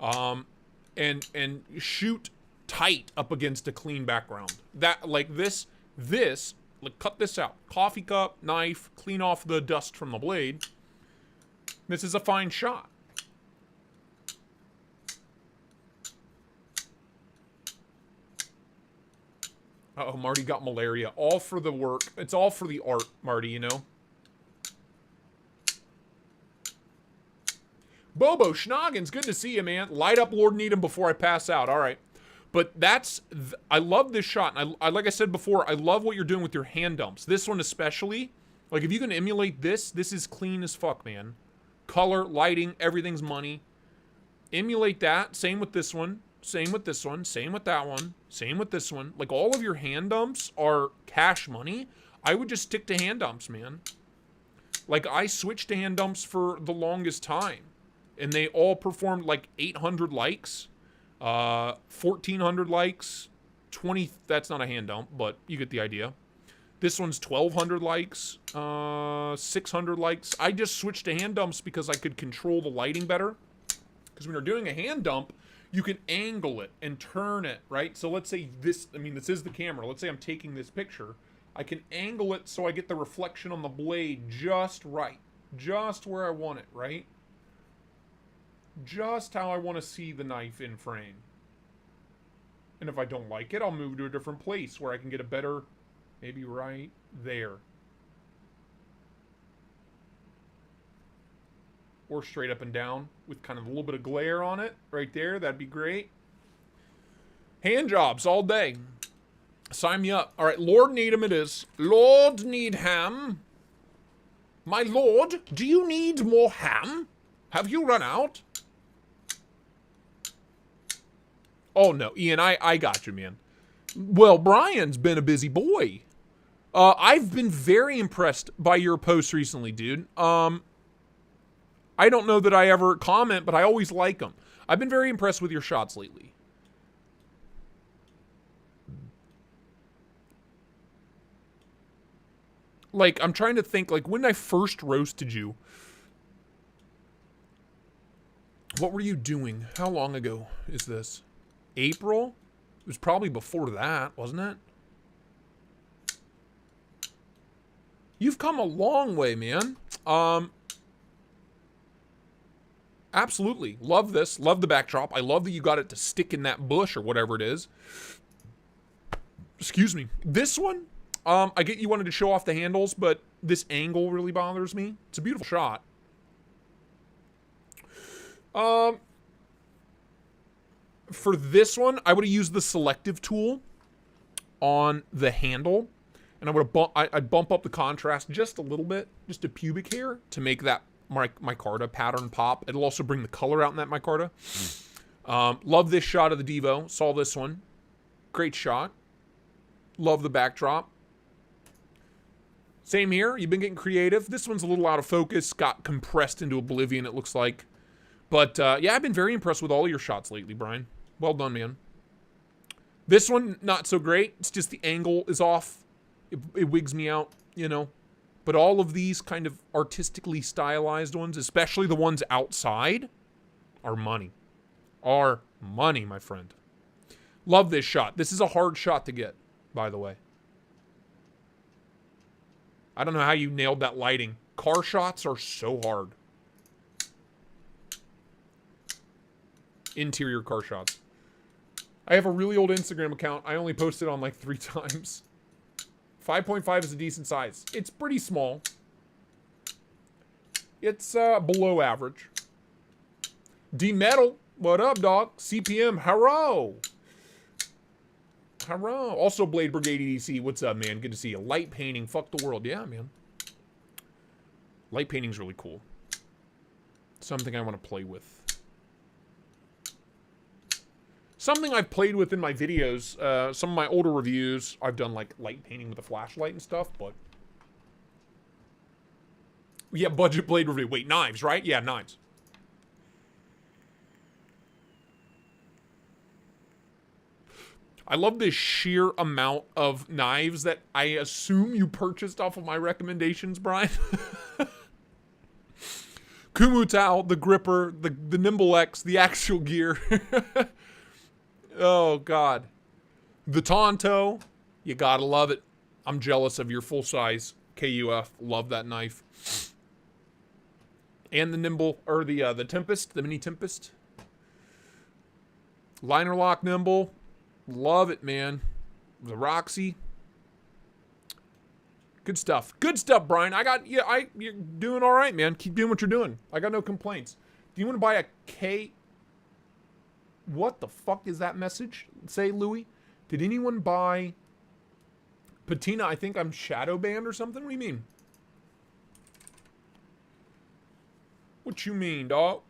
And shoot tight up against a clean background. That like this like cut this out. Coffee cup, knife, clean off the dust from the blade. This is a fine shot. Uh-oh, Marty got malaria. All for the work. It's all for the art, Marty, you know? Bobo Schnoggins, good to see you, man. Light up Lord Needham before I pass out. All right. But I love this shot. And I like I said before, I love what you're doing with your hand dumps. This one especially. Like, if you can emulate this is clean as fuck, man. Color, lighting, everything's money. Emulate that. Same with this one. Same with this one. Same with that one. Same with this one. Like, all of your hand dumps are cash money. I would just stick to hand dumps, man. Like, I switched to hand dumps for the longest time. And they all performed like 800 likes, 1,400 likes, 20, that's not a hand dump, but you get the idea. This one's 1,200 likes, 600 likes. I just switched to hand dumps because I could control the lighting better. Because when you're doing a hand dump, you can angle it and turn it, right? So let's say this is the camera. Let's say I'm taking this picture. I can angle it so I get the reflection on the blade just right. Just where I want it, right? Just how I want to see the knife in frame. And if I don't like it, I'll move to a different place where I can get a better, maybe right there. Or straight up and down with kind of a little bit of glare on it right there. That'd be great. Hand jobs all day. Sign me up. All right, Lord Needham it is. Lord Needham. My lord, do you need more ham? Have you run out? Oh, no. Ian, I got you, man. Well, Brian's been a busy boy. I've been very impressed by your posts recently, dude. I don't know that I ever comment, but I always like them. I've been very impressed with your shots lately. Like, I'm trying to think, like, when I first roasted you, what were you doing? How long ago is this? April? It was probably before that, wasn't it? You've come a long way, man. Absolutely. Love this. Love the backdrop. I love that you got it to stick in that bush or whatever it is. Excuse me. This one, I get you wanted to show off the handles, but this angle really bothers me. It's a beautiful shot. For this one, I would have used the selective tool on the handle, and I'd bump up the contrast just a little bit, just a pubic hair, to make that micarta pattern pop. It'll also bring the color out in that micarta. Love this shot of the Devo. Saw this one. Great shot. Love the backdrop. Same here. You've been getting creative. This one's a little out of focus. Got compressed into oblivion, it looks like. But, yeah, I've been very impressed with all of your shots lately, Brian. Well done, man. This one, not so great. It's just the angle is off. It wigs me out, you know. But all of these kind of artistically stylized ones, especially the ones outside, are money. Are money, my friend. Love this shot. This is a hard shot to get, by the way. I don't know how you nailed that lighting. Car shots are so hard. Interior car shots. I have a really old Instagram account. I only posted on like 3 times. 5.5 is a decent size. It's pretty small. It's below average. D-Metal. What up, dog? CPM. Hello. Hello. Also, Blade Brigade EDC. What's up, man? Good to see you. Light painting. Fuck the world. Yeah, man. Light painting's really cool. Something I want to play with. Something I've played with in my videos. Some of my older reviews, I've done like light painting with a flashlight and stuff, but... Yeah, budget blade review. Wait, knives, right? Yeah, knives. I love this sheer amount of knives that I assume you purchased off of my recommendations, Brian. Kumutao, the gripper, the Nimble X, the axial gear. Oh, God. The Tonto. You gotta love it. I'm jealous of your full-size KUF. Love that knife. And the Nimble, or the Tempest, the Mini Tempest. Liner lock Nimble. Love it, man. The Roxy. Good stuff. Good stuff, Brian. You're doing all right, man. Keep doing what you're doing. I got no complaints. Do you want to buy a K? What the fuck is that message? Say, Louis. Did anyone buy Patina? I think I'm shadow banned or something. What do you mean? What you mean, dog?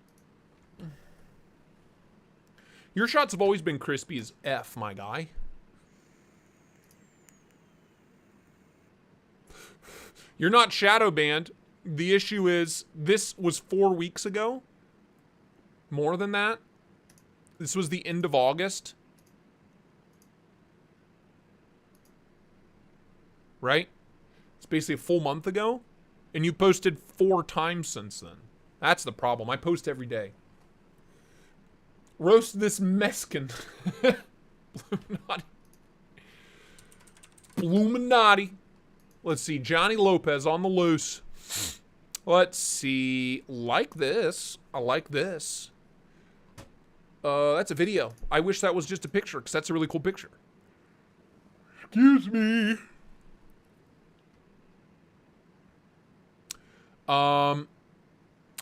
Your shots have always been crispy as F, my guy. You're not shadow banned. The issue is, this was 4 weeks ago. More than that. This was the end of August. Right? It's basically a full month ago. And you posted 4 times since then. That's the problem. I post every day. Roast this Mexican. Bluminati. Let's see. Johnny Lopez on the loose. Let's see. Like this. I like this. That's a video. I wish that was just a picture, because that's a really cool picture. Excuse me.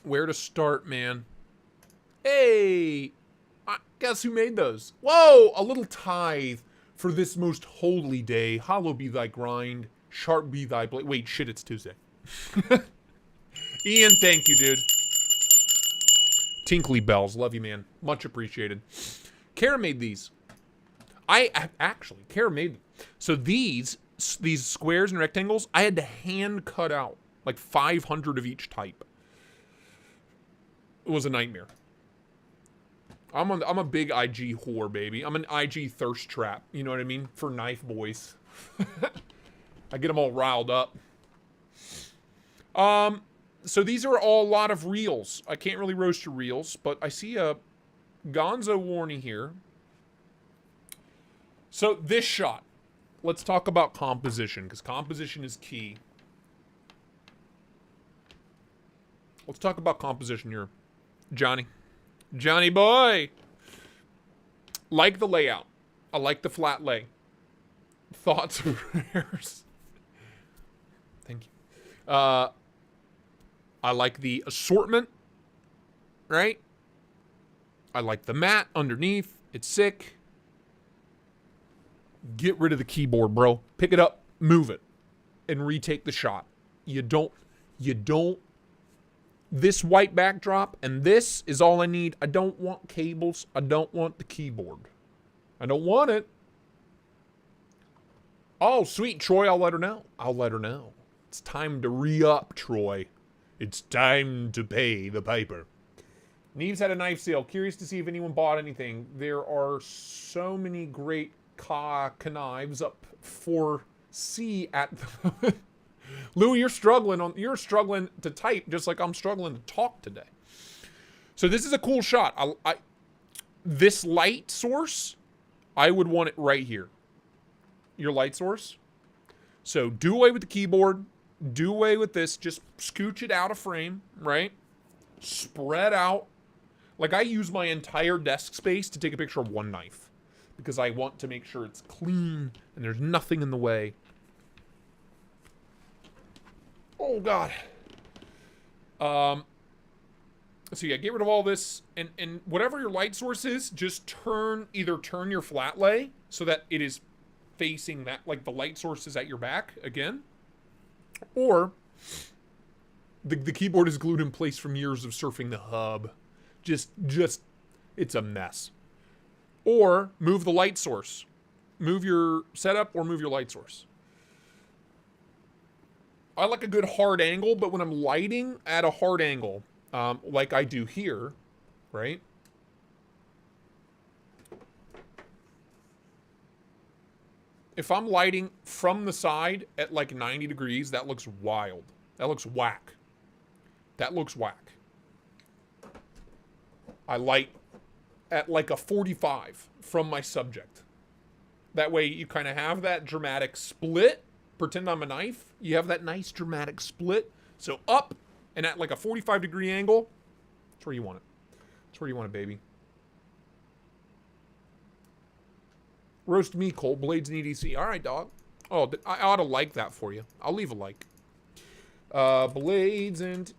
Where to start, man? Hey! Guess who made those? Whoa! A little tithe for this most holy day. Hollow be thy grind. Sharp be thy blade. Wait, shit, it's Tuesday. Ian, thank you, dude. Tinkly bells. Love you, man. Much appreciated. Kara made these. Kara made them. So these squares and rectangles, I had to hand cut out. Like 500 of each type. It was a nightmare. I'm a big IG whore, baby. I'm an IG thirst trap. You know what I mean? For knife boys. I get them all riled up. So these are all a lot of reels. I can't really roast your reels, but I see a Gonzo warning here. So this shot. Let's talk about composition, because composition is key. Let's talk about composition here. Johnny. Johnny boy! Like the layout. I like the flat lay. Thoughts and prayers. Thank you. I like the assortment. Right? I like the mat underneath. It's sick. Get rid of the keyboard, bro. Pick it up, move it, and retake the shot. You don't this white backdrop, and this is all I need. I don't want cables. I don't want the keyboard. I don't want it. Oh, sweet, Troy, I'll let her know. I'll let her know. It's time to re-up, Troy. It's time to pay the piper. Neves had a knife sale. Curious to see if anyone bought anything. There are so many great knives up for C at the Louis, you're struggling to type just like I'm struggling to talk today. So this is a cool shot. This light source, I would want it right here. Your light source. So do away with the keyboard. Do away with this. Just scooch it out of frame, right? Spread out. Like I use my entire desk space to take a picture of one knife. Because I want to make sure it's clean and there's nothing in the way. Oh, God. So, yeah, get rid of all this. And whatever your light source is, just either turn your flat lay so that it is facing that, like the light source is at your back again. Or The keyboard is glued in place from years of surfing the hub. Just, it's a mess. Or move the light source. Move your setup or move your light source. I like a good hard angle, but when I'm lighting at a hard angle, like I do here, right? If I'm lighting from the side at like 90 degrees, that looks wild. That looks whack. That looks whack. I light at like a 45 from my subject. That way you kind of have that dramatic split. Pretend I'm a knife. You have that nice dramatic split. So up and at like a 45 degree angle. That's where you want it. That's where you want it, baby. Roast me, Cole. Blades and EDC. All right, dog. Oh, I ought to like that for you. I'll leave a like. Blades and...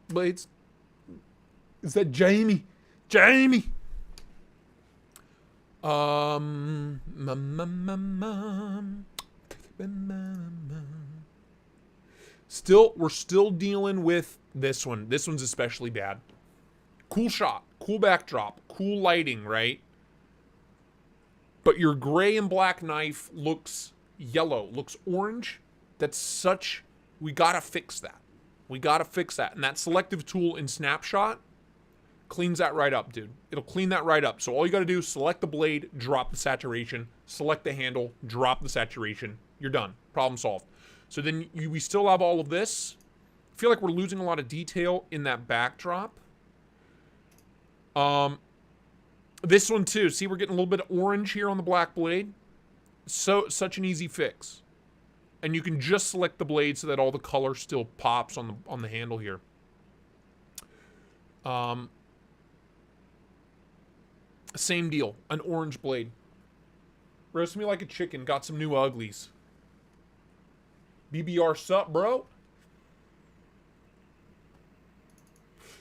Blades. Is that Jamie? Jamie! We're still dealing with this one. This one's especially bad. Cool shot. Cool backdrop. Cool lighting, right? But your gray and black knife looks yellow, looks orange. That's such... We gotta fix that. We gotta fix that. And that selective tool in Snapshot cleans that right up, dude. It'll clean that right up. So all you gotta do is select the blade, drop the saturation, select the handle, drop the saturation. You're done. Problem solved. So then we still have all of this. I feel like we're losing a lot of detail in that backdrop. This one too. See, we're getting a little bit of orange here on the black blade. Such an easy fix. And you can just select the blade so that all the color still pops on the handle here. Same deal. An orange blade. Roast me like a chicken. Got some new uglies. BBR sup, bro?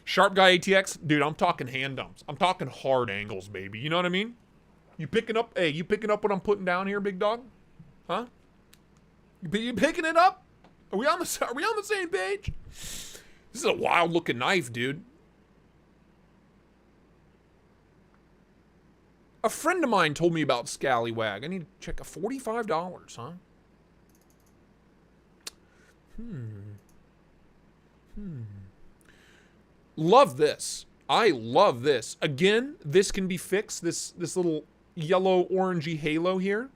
Sharp Guy ATX, dude, I'm talking hand dumps. I'm talking hard angles, baby. You know what I mean? You picking up, hey, you picking up what I'm putting down here, big dog? Huh? You picking it up? Are we on the same page? This is a wild looking knife, dude. A friend of mine told me about Scallywag. I need to check a $45, huh? Love this. I love this. Again, this can be fixed. This little yellow orangey halo here.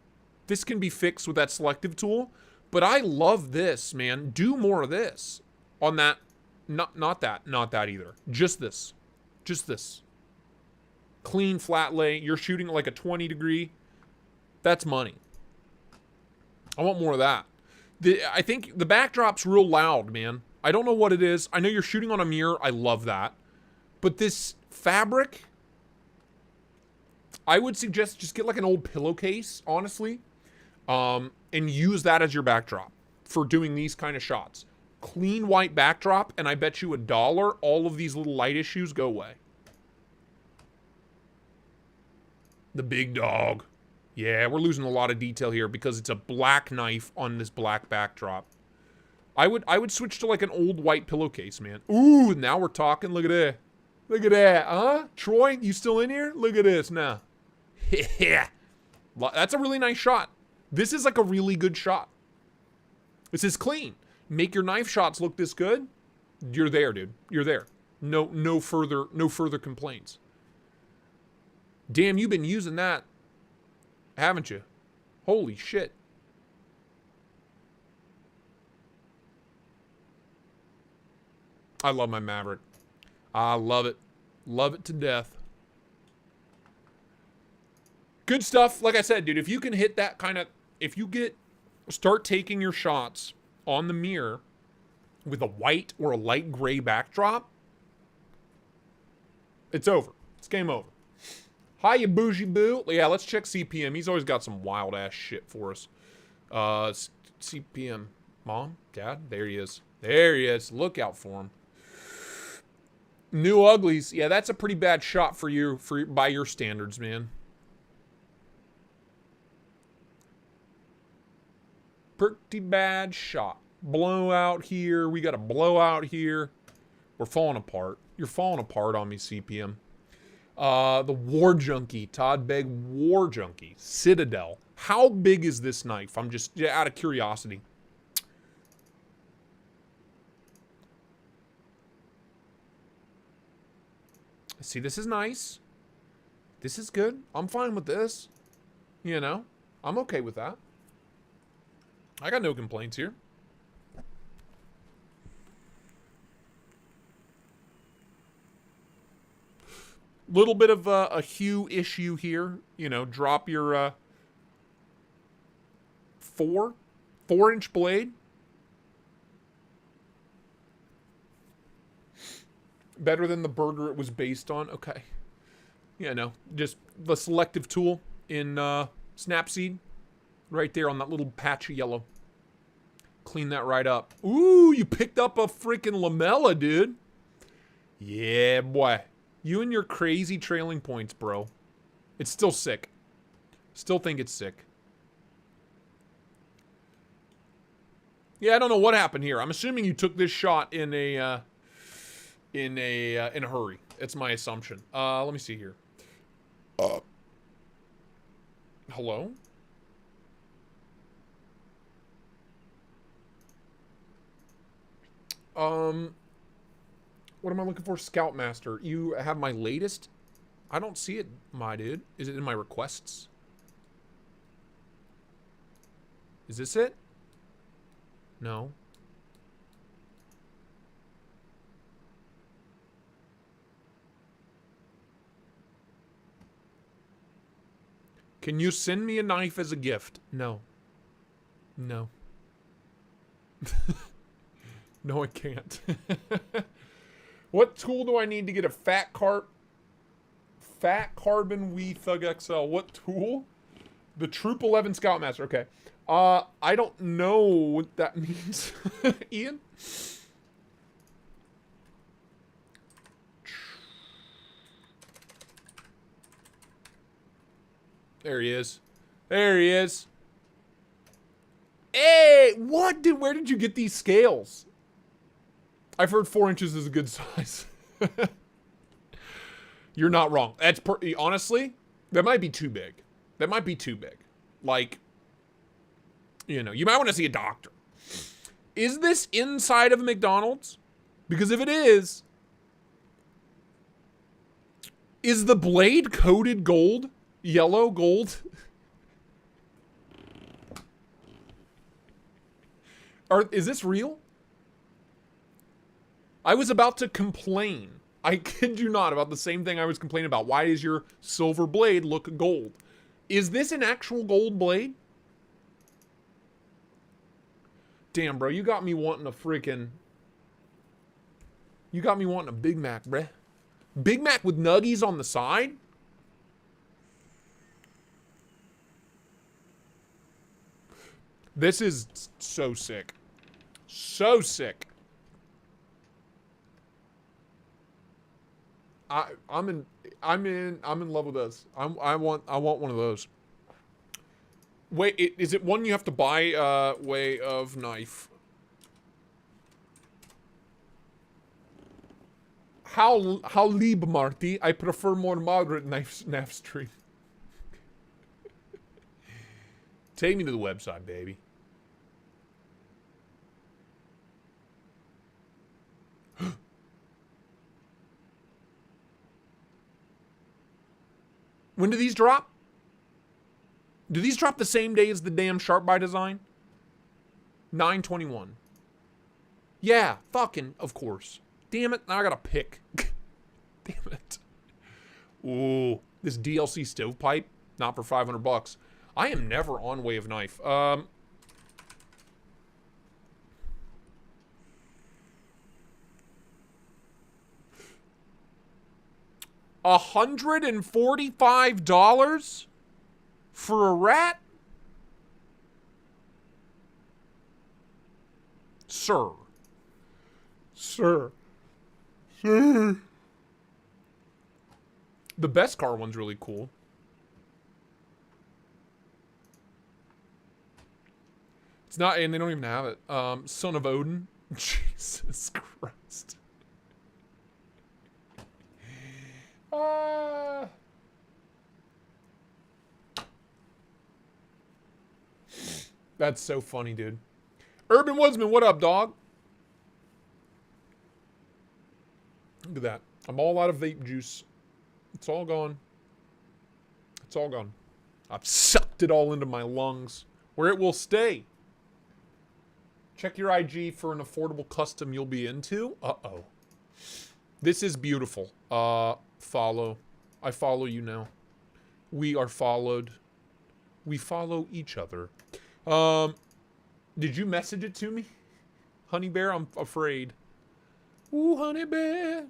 This can be fixed with that selective tool. But I love this, man. Do more of this. On that. Not that either. Just this. Just this. Clean flat lay. You're shooting at like a 20 degree. That's money. I want more of that. I think the backdrop's real loud, man. I don't know what it is. I know you're shooting on a mirror. I love that. But this fabric, I would suggest just get like an old pillowcase, honestly, and use that as your backdrop for doing these kind of shots. Clean white backdrop, and I bet you $1, all of these little light issues go away. The big dog. Yeah, we're losing a lot of detail here because it's a black knife on this black backdrop. I would switch to like an old white pillowcase, man. Ooh, now we're talking. Look at that. Look at that, huh? Troy, you still in here? Look at this now. Yeah. That's a really nice shot. This is like a really good shot. This is clean. Make your knife shots look this good. You're there, dude. You're there. No further complaints. Damn, you've been using that, haven't you? Holy shit. I love my Maverick. I love it. Love it to death. Good stuff. Like I said, dude, if you can hit that kind of... If you start taking your shots on the mirror with a white or a light gray backdrop, it's over. It's game over. Hiya, bougie boo. Yeah, let's check CPM. He's always got some wild ass shit for us. CPM. Mom? Dad? There he is. There he is. Look out for him. New uglies. Yeah, that's a pretty bad shot for you, by your standards, man. Pretty bad shot. blowout here. We got a blowout here. We're falling apart. You're falling apart on me, CPM. The War Junkie. Todd Begg War Junkie. Citadel. How big is this knife? I'm just out of curiosity. See, this is nice. This is good. I'm fine with this. You know, I'm okay with that. I got no complaints here. Little bit of a hue issue here. You know, drop your 4-inch blade. Better than the burger it was based on. Okay. You know, just the selective tool in Snapseed. Right there on that little patch of yellow. Clean that right up. Ooh, you picked up a freaking lamella, dude. Yeah, boy. You and your crazy trailing points, bro. It's still sick. Still think it's sick. Yeah, I don't know what happened here. I'm assuming you took this shot in a hurry. It's my assumption. Let me see here. Hello? What am I looking for? Scoutmaster. You have my latest? I don't see it, my dude. Is it in my requests? Is this it? No. Can you send me a knife as a gift? No. No. No, I can't. What tool do I need to get a fat carbon Wee Thug XL? What tool? The Troop 11 Scoutmaster. Okay. I don't know what that means. Ian? There he is. There he is. Hey, what, dude? Where did you get these scales? I've heard 4 inches is a good size. You're not wrong. That's honestly, that might be too big. That might be too big. Like, you know, you might want to see a doctor. Is this inside of a McDonald's? Because if it is the blade coated gold? Yellow gold? Is this real? I was about to complain. I kid you not, about the same thing I was complaining about. Why does your silver blade look gold? Is this an actual gold blade? Damn, bro, you got me wanting a freaking... You got me wanting a Big Mac, bruh. Big Mac with nuggies on the side? This is so sick. So sick. I'm in love with this. I want one of those. Wait, is it one you have to buy way of knife? How lieb, Marty? I prefer more moderate knife stream. Take me to the website, baby. When do these drop? Do these drop the same day as the damn Sharp by Design? 9/21. Yeah, fucking, of course. Damn it, now I gotta pick. Damn it. Ooh, this DLC stovepipe, not for 500 bucks. I am never on Way of Knife. $145 for a rat? Sir. Sir. Sir. The best car one's really cool. It's not, and they don't even have it. Son of Odin. Jesus Christ. That's so funny, dude. Urban Woodsman, what up, dog? Look at that. I'm all out of vape juice. It's all gone. It's all gone. I've sucked it all into my lungs, where it will stay. Check your IG for an affordable custom you'll be into. Uh-oh. This is beautiful. Follow. I follow you now. We are followed. We follow each other. Did you message it to me? Honey Bear, I'm afraid. Ooh, Honey Bear.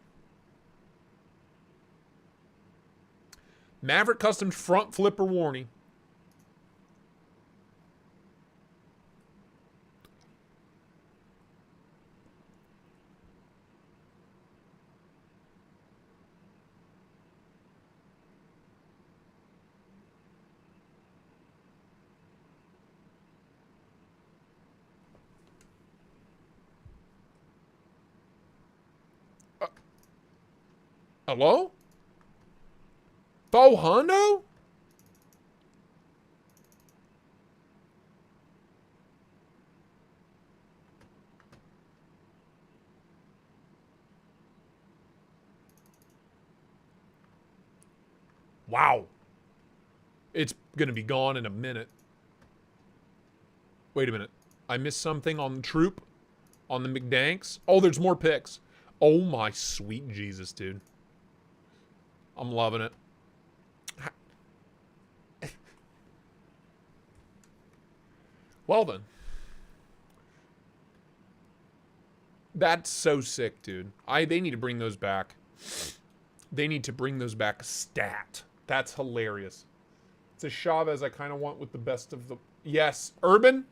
Maverick Customs front flipper warning. Hello? Bo Hondo? Wow. It's gonna be gone in a minute. Wait a minute. I missed something on the troop? On the McDanks? Oh, there's more pics. Oh my sweet Jesus, dude. I'm loving it. Well then. That's so sick, dude. They need to bring those back. They need to bring those back stat. That's hilarious. It's a Chavez I kind of want with the best of the... Yes. Urban?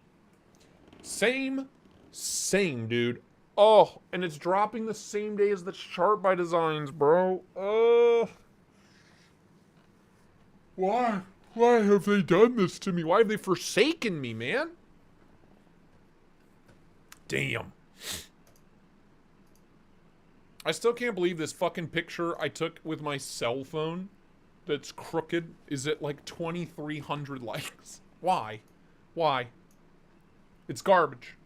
Same, dude. Oh, and it's dropping the same day as the chart by Designs, bro. Why? Why have they done this to me? Why have they forsaken me, man? Damn. I still can't believe this fucking picture I took with my cell phone that's crooked is at like 2,300 likes. Why? Why? It's garbage.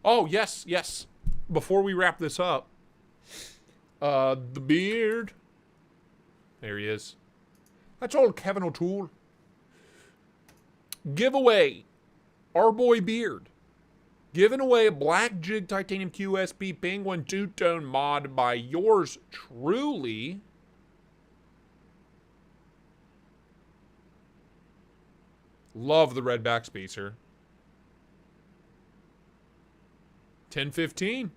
Oh, yes, yes. Before we wrap this up, the beard. There he is. That's old Kevin O'Toole. Giveaway. Our boy Beard. Giving away a Black Jig Titanium QSP Penguin two-tone mod by yours truly. Love the red backspacer. 10:15.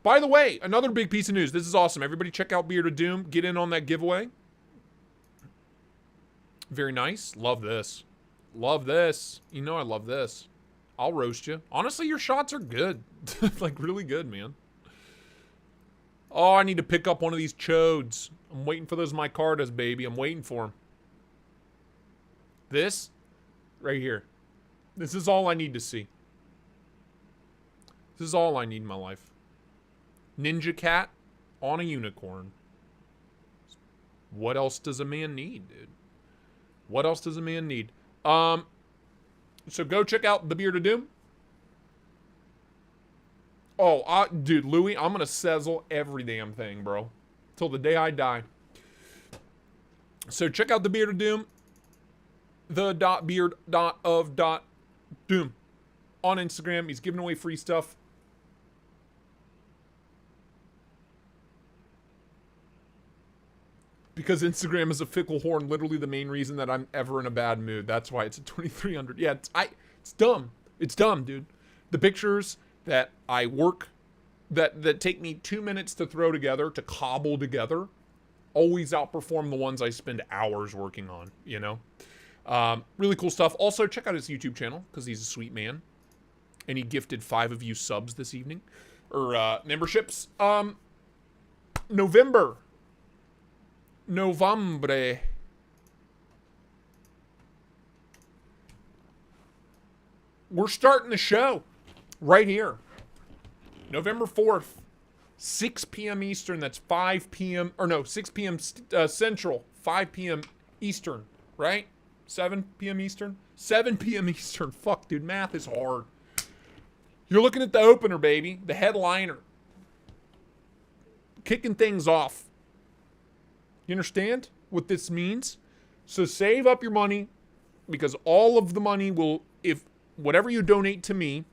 By the way, another big piece of news. This is awesome. Everybody check out Beard of Doom. Get in on that giveaway. Very nice. Love this. Love this. You know I love this. I'll roast you. Honestly, your shots are good. Like, really good, man. Oh, I need to pick up one of these chodes. I'm waiting for those micartas, baby. I'm waiting for them. This, right here. This is all I need to see. This is all I need in my life. Ninja cat on a unicorn. What else does a man need, dude? What else does a man need? So go check out the Beard of Doom. Oh, dude, Louis, I'm gonna sizzle every damn thing, bro. Till the day I die. So check out the Beard of Doom. The.beard.of.doom. On Instagram. He's giving away free stuff. Because Instagram is a fickle whore, literally the main reason that I'm ever in a bad mood. That's why it's at 2,300. Yeah, it's dumb. It's dumb, dude. The pictures that I work, that take me 2 minutes to throw together, to cobble together, always outperform the ones I spend hours working on, you know? Really cool stuff. Also, check out his YouTube channel, because he's a sweet man. And he gifted 5 of you subs this evening. Or, memberships. November. we're starting the show right here. November 4th, 6 p.m. Eastern. That's 5 p.m. Or no, 6 p.m. Central, 5 p.m. Eastern, right? 7 p.m. Eastern? 7 p.m. Eastern. Fuck, dude, math is hard. You're looking at the opener, baby. The headliner. Kicking things off. You understand what this means? So save up your money, because all of the money will, if whatever you donate to me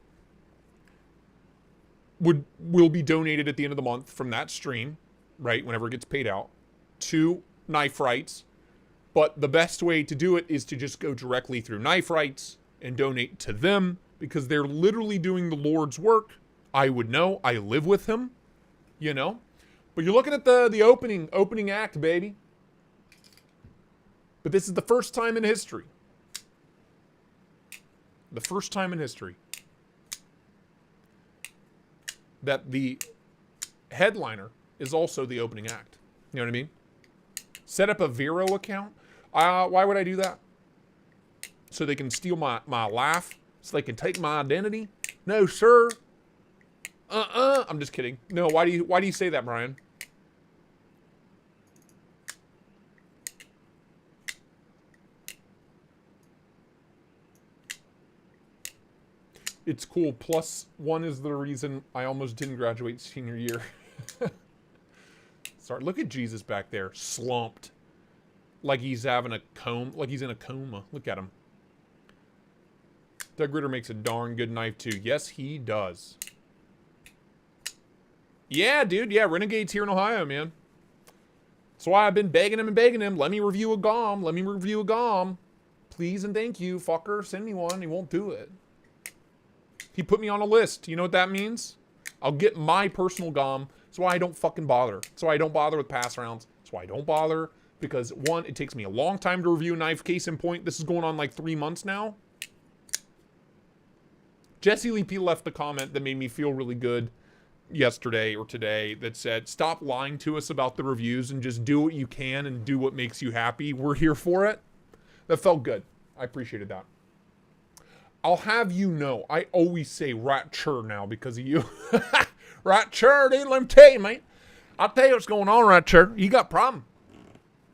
will be donated at the end of the month from that stream, right, whenever it gets paid out, to Knife Rights. But the best way to do it is to just go directly through Knife Rights and donate to them, because they're literally doing the Lord's work. I would know. I live with him, you know. But you're looking at the opening act, baby. But this is the first time in history. The first time in history that the headliner is also the opening act. You know what I mean? Set up a Vero account. Why would I do that? So they can steal my laugh? So they can take my identity? No, sir. I'm just kidding. No, why do you say that, Brian? It's cool. +1 is the reason I almost didn't graduate senior year. Sorry, look at Jesus back there, slumped. Like he's having a like he's in a coma. Look at him. Doug Ritter makes a darn good knife too. Yes, he does. Yeah, dude. Yeah, Renegade's here in Ohio, man. That's why I've been begging him and begging him. Let me review a GOM. Let me review a GOM. Please and thank you, fucker. Send me one. He won't do it. He put me on a list. You know what that means? I'll get my personal GOM. That's why I don't fucking bother. That's why I don't bother with pass rounds. That's why I don't bother. Because, one, it takes me a long time to review a knife. Case in point, this is going on like 3 months now. Jesse Lee P left a comment that made me feel really good yesterday or today that said, stop lying to us about the reviews and just do what you can and do what makes you happy. We're here for it. That felt good. I appreciated that. I'll have you know, I always say Ratcher now because of you. Ratcher, dude, let me tell you, man. I'll tell you what's going on, Ratcher. You got a problem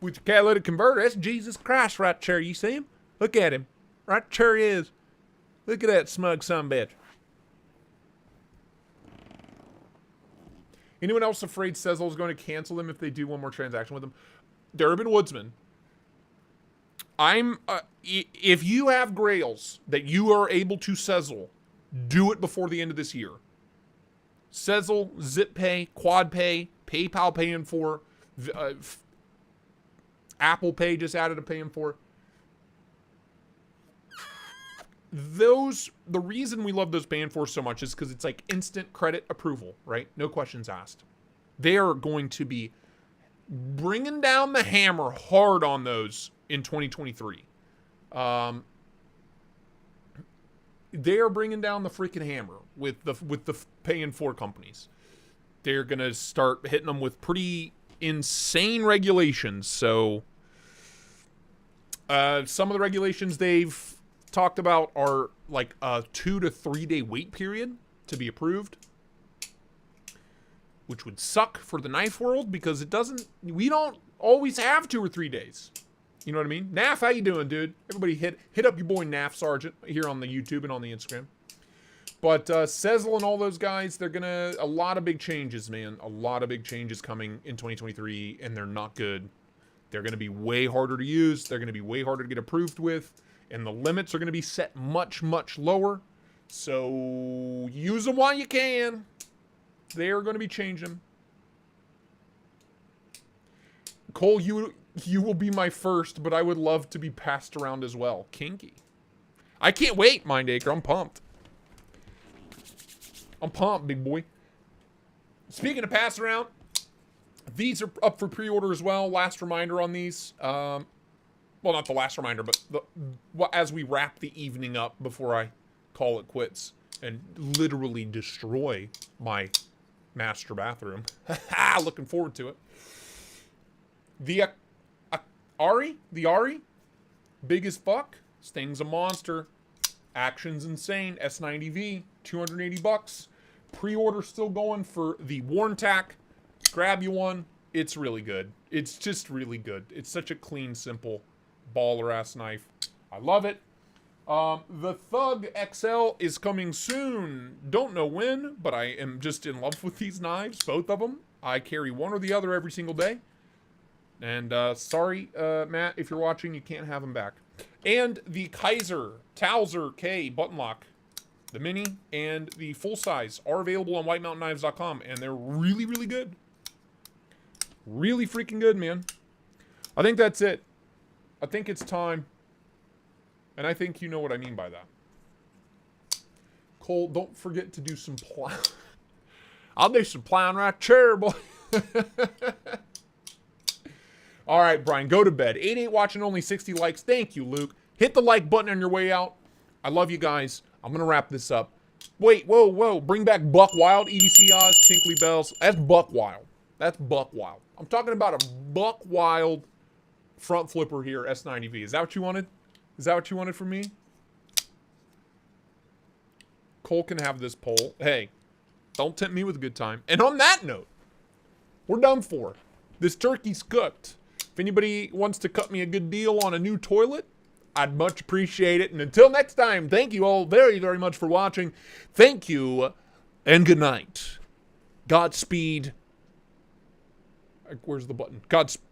with your catalytic converter. That's Jesus Christ, Ratcher. You see him? Look at him. Ratcher he is. Look at that smug sumbitch. Anyone else afraid Sezzle's going to cancel them if they do one more transaction with them? Durbin Woodsman. If you have grails that you are able to Sezzle, do it before the end of this year. Sezzle, ZipPay, QuadPay, PayPal paying for, Apple Pay just added a paying for. The reason we love those paying for so much is because it's like instant credit approval, right? No questions asked. They are going to be bringing down the hammer hard on those in 2023. They are bringing down the freaking hammer with the paying for companies. They're going to start hitting them with pretty insane regulations. So some of the regulations they've talked about are like a 2 to 3 day wait period to be approved, which would suck for the knife world because we don't always have 2 or 3 days. You know what I mean? NAF, how you doing, dude? Everybody hit up your boy NAF Sergeant here on the YouTube and on the Instagram. But Sezzle and all those guys, they're gonna, a lot of big changes, man. A lot of big changes coming in 2023, and they're not good. They're gonna be way harder to use. They're gonna be way harder to get approved with. And the limits are gonna be set much, much lower. So use them while you can. They are gonna be changing. Cole, you will be my first, but I would love to be passed around as well. Kinky. I can't wait, Mindacre. I'm pumped. I'm pumped, big boy. Speaking of pass around, these are up for pre-order as well. Last reminder on these. Well, not the last reminder, but as we wrap the evening up before I call it quits and literally destroy my master bathroom. Looking forward to it. The Ari, big as fuck. This thing's a monster. Action's insane. S90V, 280 bucks. Pre-order still going for the Warntac. Grab you one. It's really good. It's just really good. It's such a clean, simple, baller-ass knife. I love it. The Thug XL is coming soon. Don't know when, but I am just in love with these knives, both of them. I carry one or the other every single day. And sorry, Matt, if you're watching, you can't have them back. And the Kaiser Towser K button lock, the mini and the full size, are available on whitemountainKnives.com, and they're really, really good. Really freaking good, man. I think that's it. I think it's time. And I think you know what I mean by that. Cole, don't forget to do some plowing. I'll do some plowing right here, boy. All right, Brian, go to bed. 88 watching, only 60 likes. Thank you, Luke. Hit the like button on your way out. I love you guys. I'm going to wrap this up. Wait, whoa. Bring back Buck Wild, EDC Oz, Tinkly Bells. That's Buck Wild. That's Buck Wild. I'm talking about a Buck Wild front flipper here, S90V. Is that what you wanted? Is that what you wanted from me? Cole can have this poll. Hey, don't tempt me with a good time. And on that note, we're done for. This turkey's cooked. If anybody wants to cut me a good deal on a new toilet, I'd much appreciate it. And until next time, thank you all very, very much for watching. Thank you, and good night. Godspeed. Where's the button? Godspeed.